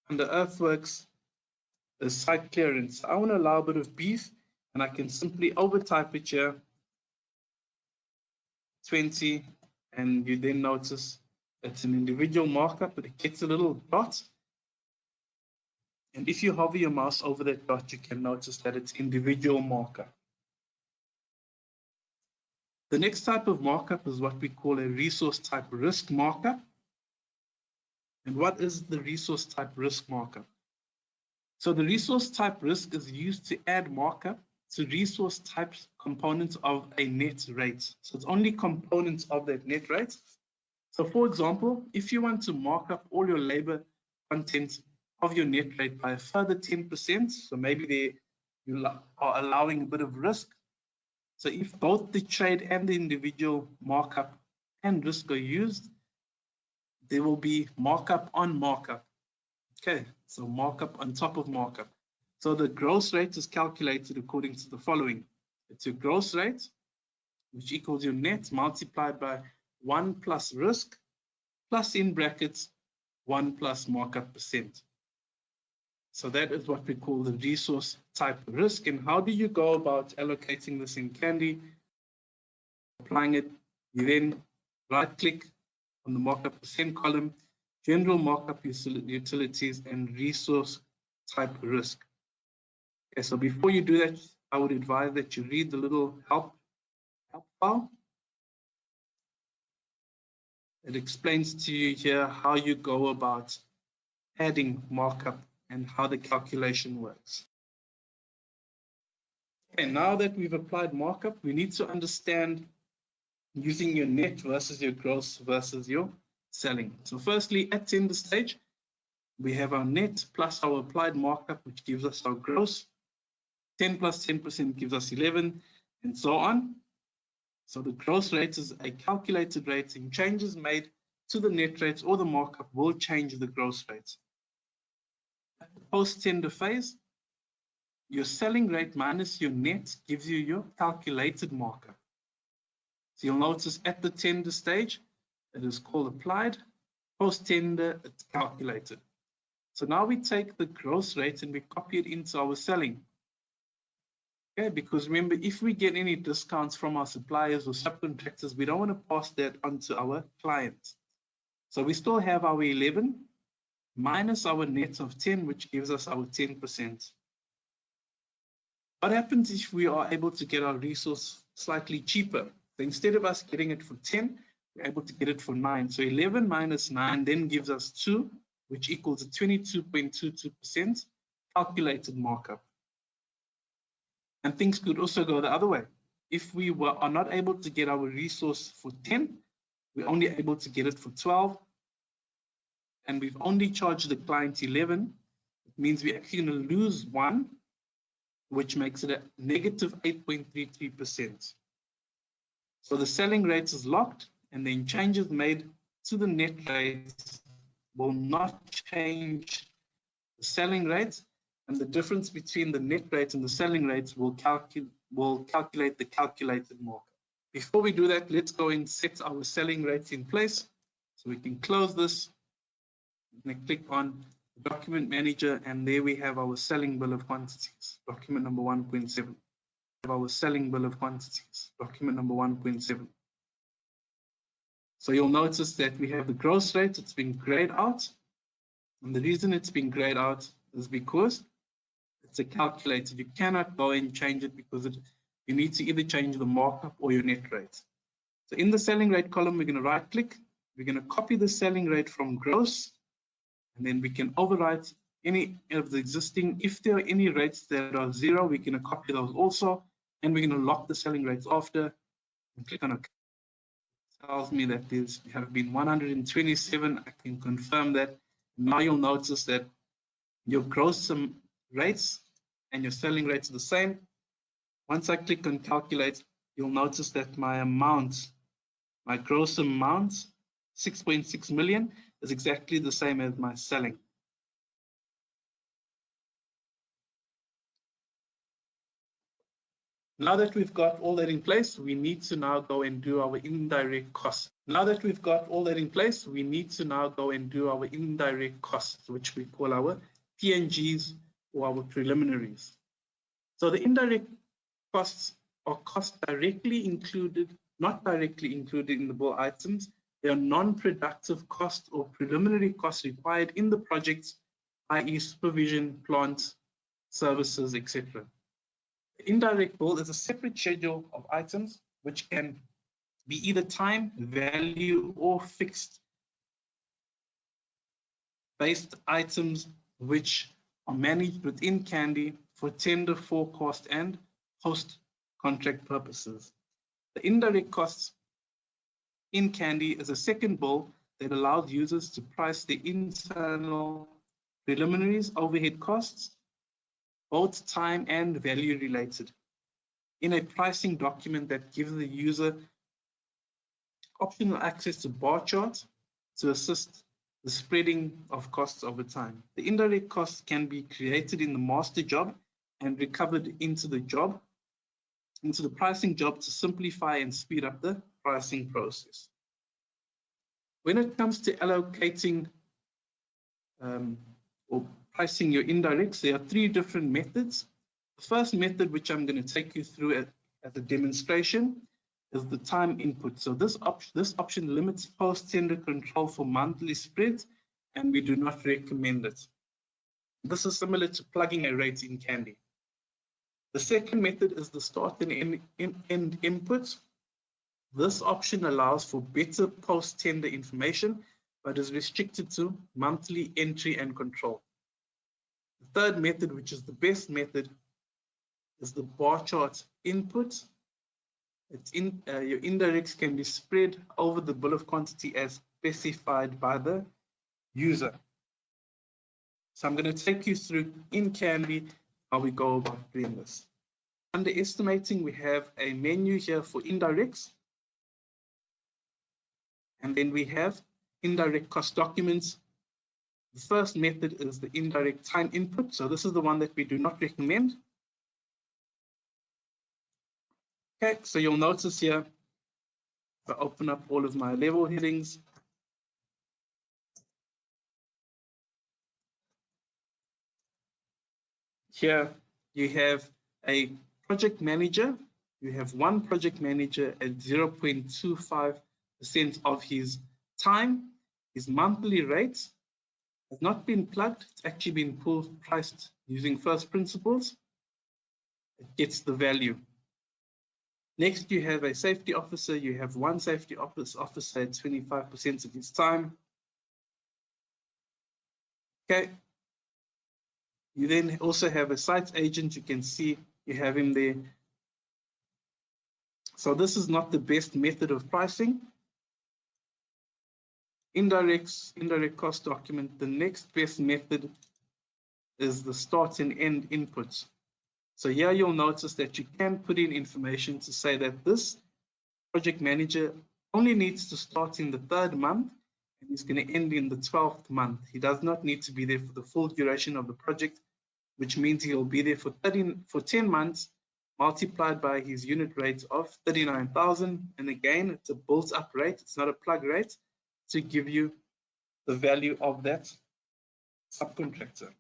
Speaker 3: under earthworks is site clearance. I want to allow a bit of beef, and I can simply overtype it here, 20, and you then notice it's an individual markup, but it gets a little dot. And if you hover your mouse over that dot, you can notice that it's individual markup. The next type of markup is what we call a resource type risk markup. And what is the resource type risk markup? So the resource type risk is used to add markup to resource types components of a net rate. So it's only components of that net rate. So for example, if you want to mark up all your labor content of your net rate by a further 10%, so maybe you are allowing a bit of risk. So if both the trade and the individual markup and risk are used, there will be markup on markup. Okay, so markup on top of markup. So the gross rate is calculated according to the following. It's your gross rate, which equals your net multiplied by 1 plus risk plus in brackets 1 plus markup percent. So that is what we call the resource type risk. And how do you go about allocating this in Candy? Applying it, you then right click on the markup percent column, general markup utilities and resource type risk. Okay, so before you do that, I would advise that you read the little help file. It explains to you here how you go about adding markup and how the calculation works. Okay, now that we've applied markup, we need to understand using your net versus your gross versus your selling. So firstly, at tender stage, we have our net plus our applied markup, which gives us our gross. 10 plus 10% gives us 11, and so on. So the gross rate is a calculated rate, and changes made to the net rates or the markup will change the gross rates. At the post-tender phase, your selling rate minus your net gives you your calculated markup. So you'll notice at the tender stage, it is called applied. Post-tender, it's calculated. So now we take the gross rate and we copy it into our selling. Okay, because remember, if we get any discounts from our suppliers or subcontractors, we don't want to pass that on to our clients. So we still have our 11 minus our net of 10, which gives us our 10%. What happens if we are able to get our resource slightly cheaper? So instead of us getting it for 10, we're able to get it for 9. So 11 minus 9 then gives us 2, which equals a 22.22% calculated markup. And things could also go the other way. If we are not able to get our resource for 10, we're only able to get it for 12, and we've only charged the client 11, it means we're actually going to lose 1, which makes it a negative 8.33%. So the selling rate is locked, and then changes made to the net rates will not change the selling rate, and the difference between the net rate and the selling rates will calculate the calculated markup. Before we do that, let's go and set our selling rates in place. So we can close this and click on Document Manager, and there we have our selling bill of quantities, document number 1.7. Our selling bill of quantities, document number 1.7. So you'll notice that we have the gross rate, it's been grayed out. And the reason it's been grayed out is because it's a calculator. You cannot go and change it because you need to either change the markup or your net rate. So in the selling rate column, we're going to right click. We're going to copy the selling rate from gross, and then we can overwrite any of the existing. If there are any rates that are 0, we're going to copy those also, and we're going to lock the selling rates after and click on OK. It tells me that there have been 127. I can confirm that. Now you'll notice that your gross rates and your selling rates are the same. Once I click on calculate, you'll notice that my amount, my gross amount, 6.6 million, is exactly the same as my selling. Now that we've got all that in place, we need to now go and do our indirect costs. Which we call our PNGs or our preliminaries. So the indirect costs are costs directly included, not directly included in the bill items. They are non-productive costs or preliminary costs required in the projects, i.e. supervision, plant, services, etc. The indirect bill is a separate schedule of items which can be either time, value, or fixed based items which are managed within Candy for tender, forecast, and post-contract purposes. The indirect costs in Candy is a second bill that allows users to price the internal preliminaries, overhead costs, both time and value related, in a pricing document that gives the user optional access to bar charts to assist the spreading of costs over time. The indirect costs can be created in the master job and recovered into the pricing job to simplify and speed up the pricing process. When it comes to allocating or pricing your indirects, there are three different methods. The first method, which I'm going to take you through at the demonstration, is the time input. So this option limits post-tender control for monthly spreads, and we do not recommend it. This is similar to plugging a rate in Candy. The second method is the start and end inputs. This option allows for better post-tender information, but is restricted to monthly entry and control. The third method, which is the best method, is the bar chart input. Your indirects can be spread over the bill of quantity as specified by the user. So I'm going to take you through in Candy how we go about doing this. Under estimating, we have a menu here for indirects. And then we have indirect cost documents. The first method is the indirect time input. So this is the one that we do not recommend. Okay, so you'll notice here, if I open up all of my level headings, here you have a project manager. You have one project manager at 0.25% of his time. His monthly rate has not been plugged. It's actually been priced using first principles. It gets the value. Next, you have a safety officer. You have one safety officer at 25% of his time. Okay. You then also have a site agent. You can see you have him there. So this is not the best method of pricing. Indirect cost document. The next best method is the start and end inputs. So here you'll notice that you can put in information to say that this project manager only needs to start in the 3rd month and he's going to end in the 12th month. He does not need to be there for the full duration of the project, which means he'll be there for 10 months multiplied by his unit rate of 39,000. And again, it's a built up rate. It's not a plug rate to give you the value of that subcontractor.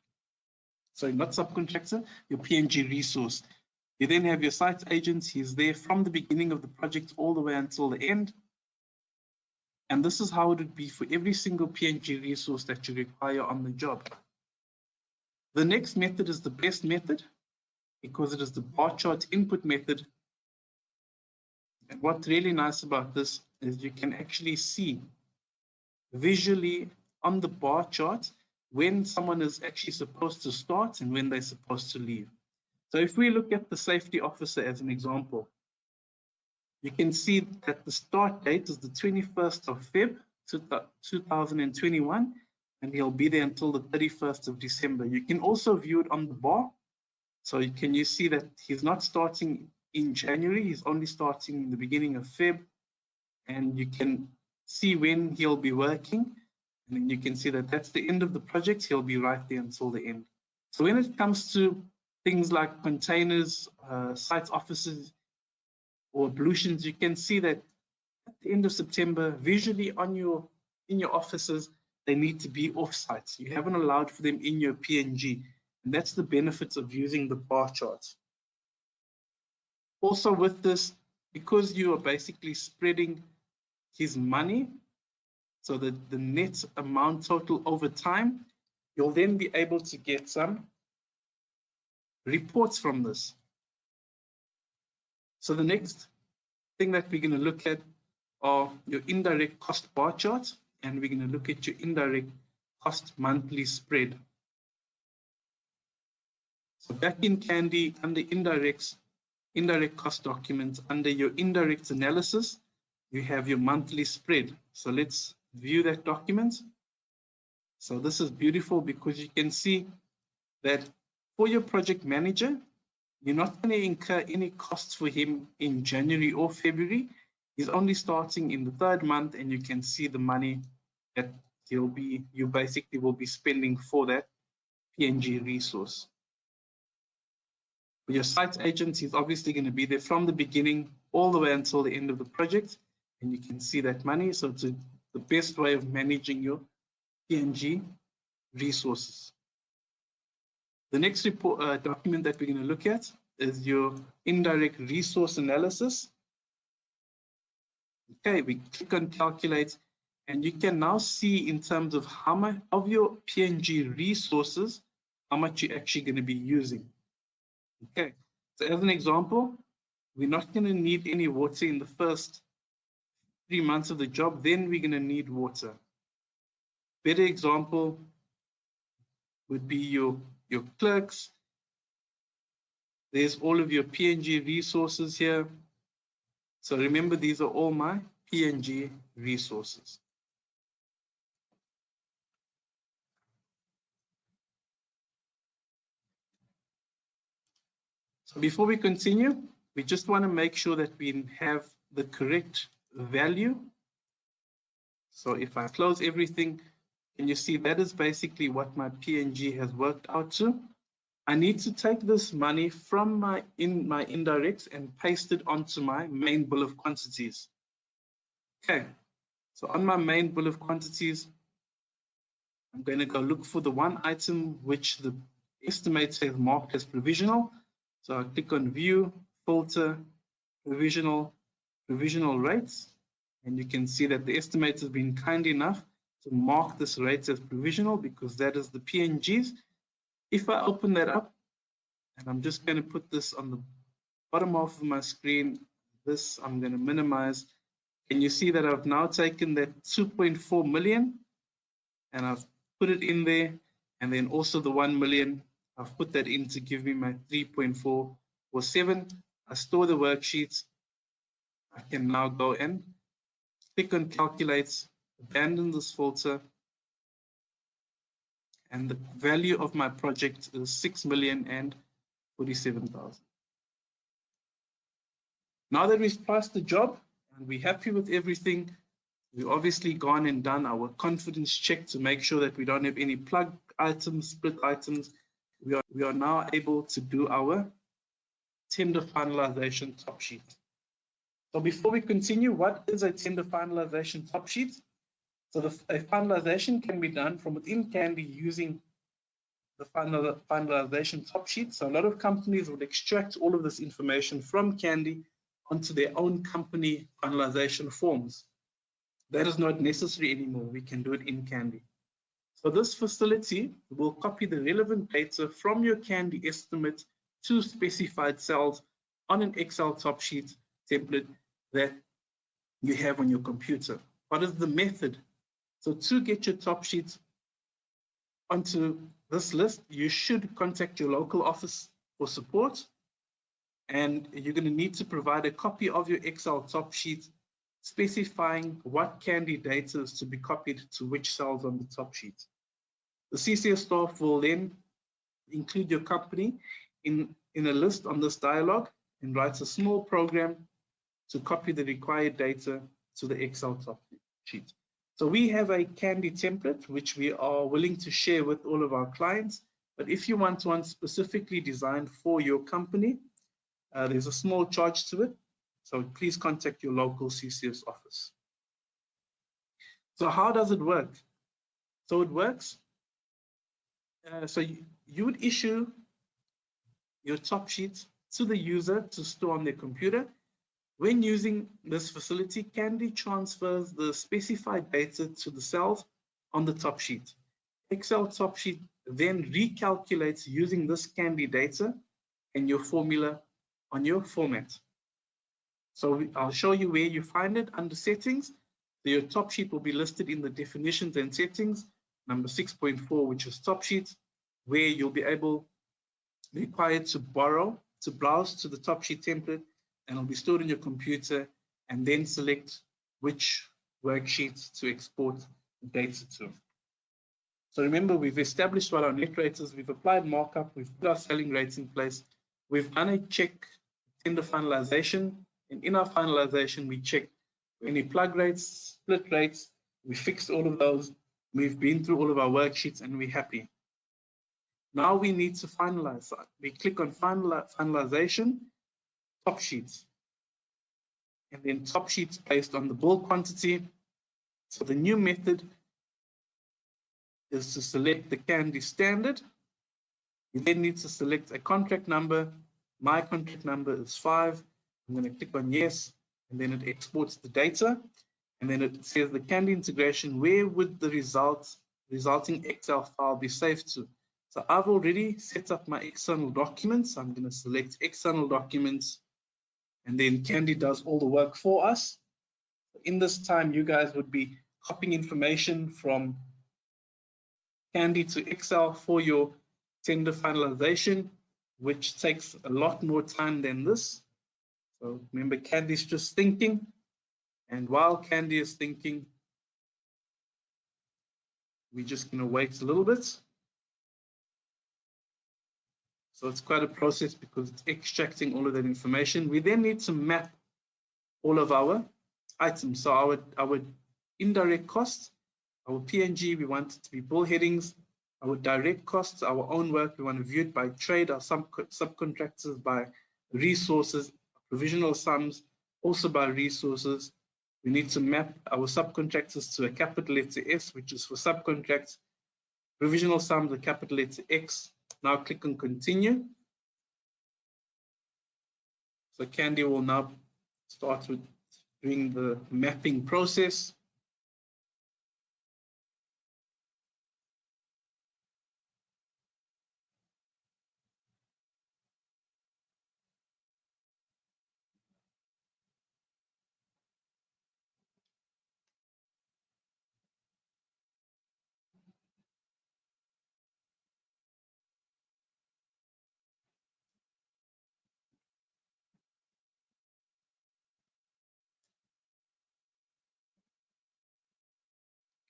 Speaker 3: Sorry, not subcontractor, your PNG resource. You then have your site agent. He's there from the beginning of the project all the way until the end. And this is how it would be for every single PNG resource that you require on the job. The next method is the best method because it is the bar chart input method. And what's really nice about this is you can actually see visually on the bar chart when someone is actually supposed to start and when they're supposed to leave. So if we look at the safety officer as an example, you can see that the start date is the 21st of Feb 2021, and he'll be there until the 31st of December. You can also view it on the bar. So you see that he's not starting in January, he's only starting in the beginning of Feb, and you can see when he'll be working. And then you can see that that's the end of the project. He'll be right there until the end. So when it comes to things like containers, site offices, or ablutions, you can see that at the end of September, visually in your offices, they need to be off-site. You haven't allowed for them in your PNG. And that's the benefits of using the bar charts. Also with this, because you are basically spreading his money, so that the net amount total over time, you'll then be able to get some reports from this. So the next thing that we're going to look at are your indirect cost bar charts, and we're going to look at your indirect cost monthly spread. So back in Candy, under indirect cost documents, under your indirect analysis, you have your monthly spread. So let's view that document. So this is beautiful because you can see that for your project manager, you're not going to incur any costs for him in January or February. He's only starting in the 3rd month, and you can see the money that you basically will be spending for that PNG resource. For your site agent, he's obviously going to be there from the beginning all the way until the end of the project, and you can see that money. So the the best way of managing your PNG resources. The next document that we're going to look at is your indirect resource analysis. Okay, we click on calculate, and you can now see in terms of how much of your PNG resources, how much you're actually going to be using. Okay, so as an example, we're not going to need any water in the first 3 months of the job, then we're going to need water. Better example would be your clerks. There's all of your PNG resources here. So remember, these are all my PNG resources. So before we continue, we just want to make sure that we have the correct value. So if I close everything, and you see that is basically what my PNG has worked out to. I need to take this money from my indirects and paste it onto my main bill of quantities. Okay, so on my main bill of quantities, I'm going to go look for the one item which the estimator has marked as provisional. So I click on view, filter, provisional rates, and you can see that the estimator has been kind enough to mark this rate as provisional because that is the PNGs. If I open that up, and I'm just going to put this on the bottom half of my screen, this I'm going to minimize, and you see that I've now taken that 2.4 million and I've put it in there, and then also the 1 million, I've put that in to give me my 3.447. I store the worksheets. I can now go and click on calculate, abandon this filter, and the value of my project is 6,047,000. Now that we've passed the job and we're happy with everything, we've obviously gone and done our confidence check to make sure that we don't have any plug items, split items. We are now able to do our tender finalization top sheet. So before we continue, what is a tender finalization top sheet? So a finalization can be done from within Candy using the finalization top sheet. So a lot of companies would extract all of this information from Candy onto their own company finalization forms. That is not necessary anymore. We can do it in Candy. So this facility will copy the relevant data from your Candy estimate to specified cells on an Excel top sheet template that you have on your computer. What is the method? So to get your top sheets onto this list, you should contact your local office for support, and you're going to need to provide a copy of your Excel top sheet specifying what Candy data is to be copied to which cells on the top sheet. The CCS staff will then include your company in a list on this dialog and write a small program to copy the required data to the Excel top sheet. So we have a Candy template which we are willing to share with all of our clients, but if you want one specifically designed for your company, there's a small charge to it, so please contact your local CCS office. So how does it work? So it works, so you would issue your top sheet to the user to store on their computer. When using this facility, Candy transfers the specified data to the cells on the top sheet. Excel top sheet then recalculates using this Candy data and your formula on your format. So I'll show you where you find it under settings. So your top sheet will be listed in the definitions and settings, number 6.4, which is top sheet, where you'll be required to browse to the top sheet template, and it'll be stored in your computer, and then select which worksheets to export the data to. So remember, we've established what our net rate is, we've applied markup, we've put our selling rates in place, we've done a check tender finalization, and in our finalization, we checked any plug rates, split rates, we fixed all of those, we've been through all of our worksheets, and we're happy. Now we need to finalize. We click on finalization, top sheets, and then top sheets based on the bill quantity. So the new method is to select the Candy standard. You then need to select a contract number. My contract number is 5. I'm going to click on yes, and then it exports the data. And then it says the Candy integration, where would the resulting Excel file be saved to? So I've already set up my external documents. I'm going to select external documents, and then Candy does all the work for us. In this time, you guys would be copying information from Candy to Excel for your tender finalization, which takes a lot more time than this. So remember, Candy's just thinking. And while Candy is thinking, we're just going to wait a little bit. So it's quite a process because it's extracting all of that information. We then need to map all of our items. So our indirect costs, our PNG, we want it to be bill headings. Our direct costs, our own work, we want to view it by trade, our subcontractors by resources, provisional sums, also by resources. We need to map our subcontractors to a capital letter S, which is for subcontracts. Provisional sums, a capital letter X. Now click on continue. So Candy will now start with doing the mapping process.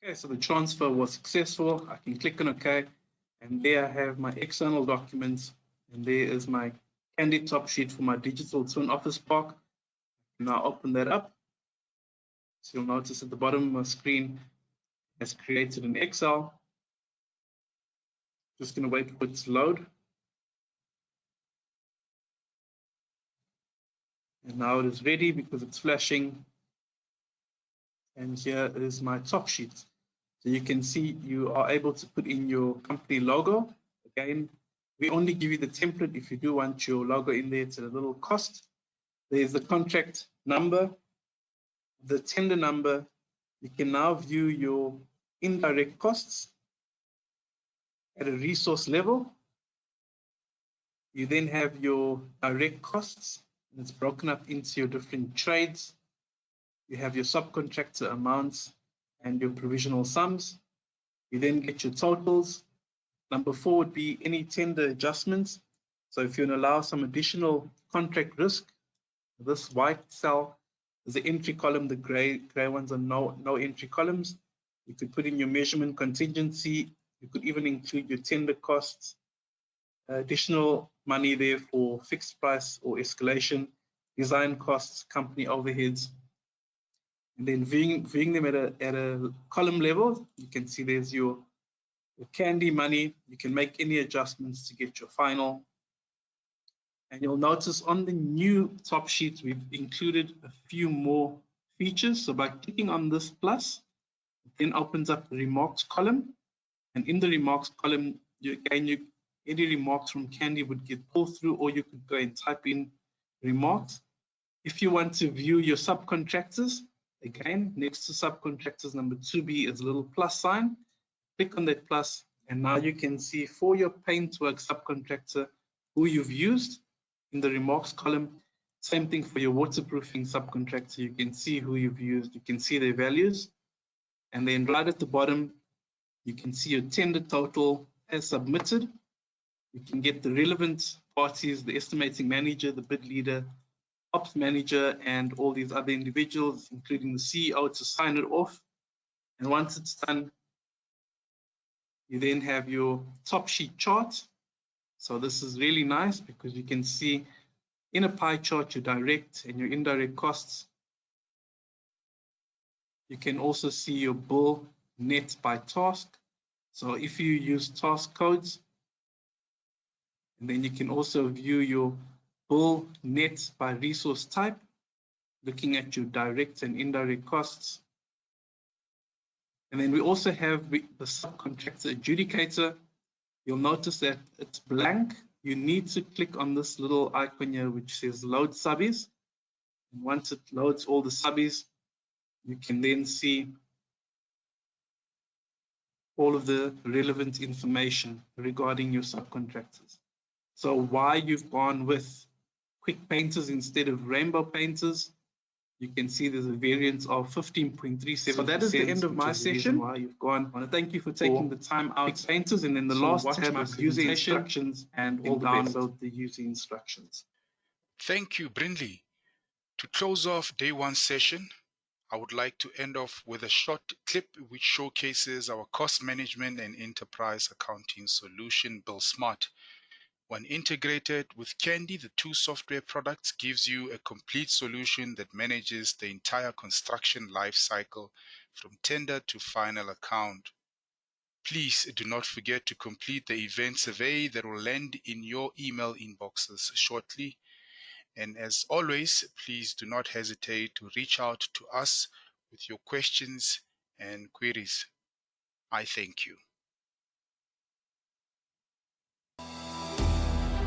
Speaker 3: Okay, so the transfer was successful. I can click on OK, and there I have my external documents, and there is my Candy top sheet for my digital twin office park. Now open that up. So you'll notice at the bottom of my screen has created an Excel. Just going to wait for it to load. And now it is ready because it's flashing. And here is my top sheet. So you can see you are able to put in your company logo. Again, we only give you the template. If you do want your logo in there, it's at a little cost. There's the contract number, the tender number. You can now view your indirect costs at a resource level. You then have your direct costs, and it's broken up into your different trades. You have your subcontractor amounts and your provisional sums. You then get your totals. Number 4 would be any tender adjustments. So if you want to allow some additional contract risk, this white cell is the entry column, the gray ones are no entry columns. You could put in your measurement contingency. You could even include your tender costs, additional money there for fixed price or escalation, design costs, company overheads. And then viewing them at a column level, you can see there's your Candy money. You can make any adjustments to get your final. And you'll notice on the new top sheet, we've included a few more features. So by clicking on this plus, it then opens up the remarks column. And in the remarks column, any remarks from Candy would get pulled through, or you could go and type in remarks. If you want to view your subcontractors, again, next to subcontractors, number 2B is a little plus sign. Click on that plus, and now you can see for your paintwork subcontractor who you've used in the remarks column. Same thing for your waterproofing subcontractor. You can see who you've used. You can see their values. And then right at the bottom, you can see your tender total as submitted. You can get the relevant parties, the estimating manager, the bid leader, ops manager, and all these other individuals, including the CEO, to sign it off. And once it's done, you then have your top sheet chart. So this is really nice because you can see in a pie chart your direct and your indirect costs. You can also see your bill net by task. So if you use task codes, and then you can also view your bill net by resource type, looking at your direct and indirect costs. And then we also have the Subcontract Adjudicator. You'll notice that it's blank. You need to click on this little icon here which says load subbies. And once it loads all the subbies, you can then see all of the relevant information regarding your subcontractors. So why you've gone with quick painters instead of rainbow painters, you can see there's a variance of 15.37%. So that is the end of my session. Why you've gone. I want to thank you for taking the time out. Quick painters, and then the last tab is user instructions, and all download the user instructions.
Speaker 2: Thank you, Brindley. To close off day one session, I would like to end off with a short clip which showcases our cost management and enterprise accounting solution, BillSmart. When integrated with Candy, the two software products gives you a complete solution that manages the entire construction life cycle from tender to final account. Please do not forget to complete the event survey that will land in your email inboxes shortly. And as always, please do not hesitate to reach out to us with your questions and queries. I thank you.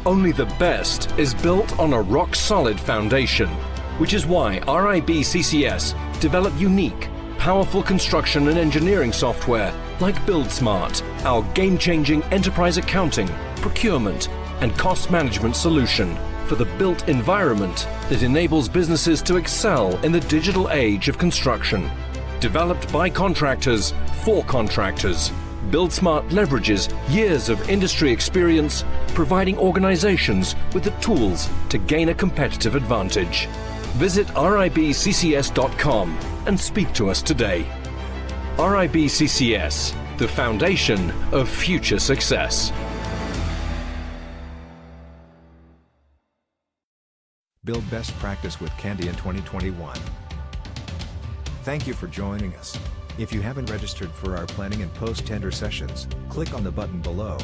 Speaker 4: Only the best is built on a rock-solid foundation, which is why RIB CCS developed unique, powerful construction and engineering software like BuildSmart, our game-changing enterprise accounting, procurement, and cost management solution for the built environment that enables businesses to excel in the digital age of construction. Developed by contractors for contractors, BuildSmart leverages years of industry experience, providing organizations with the tools to gain a competitive advantage. Visit ribccs.com and speak to us today. RIB CCS, the foundation of future success.
Speaker 1: Build best practice with Candy in 2021. Thank you for joining us. If you haven't registered for our planning and post-tender sessions, click on the button below.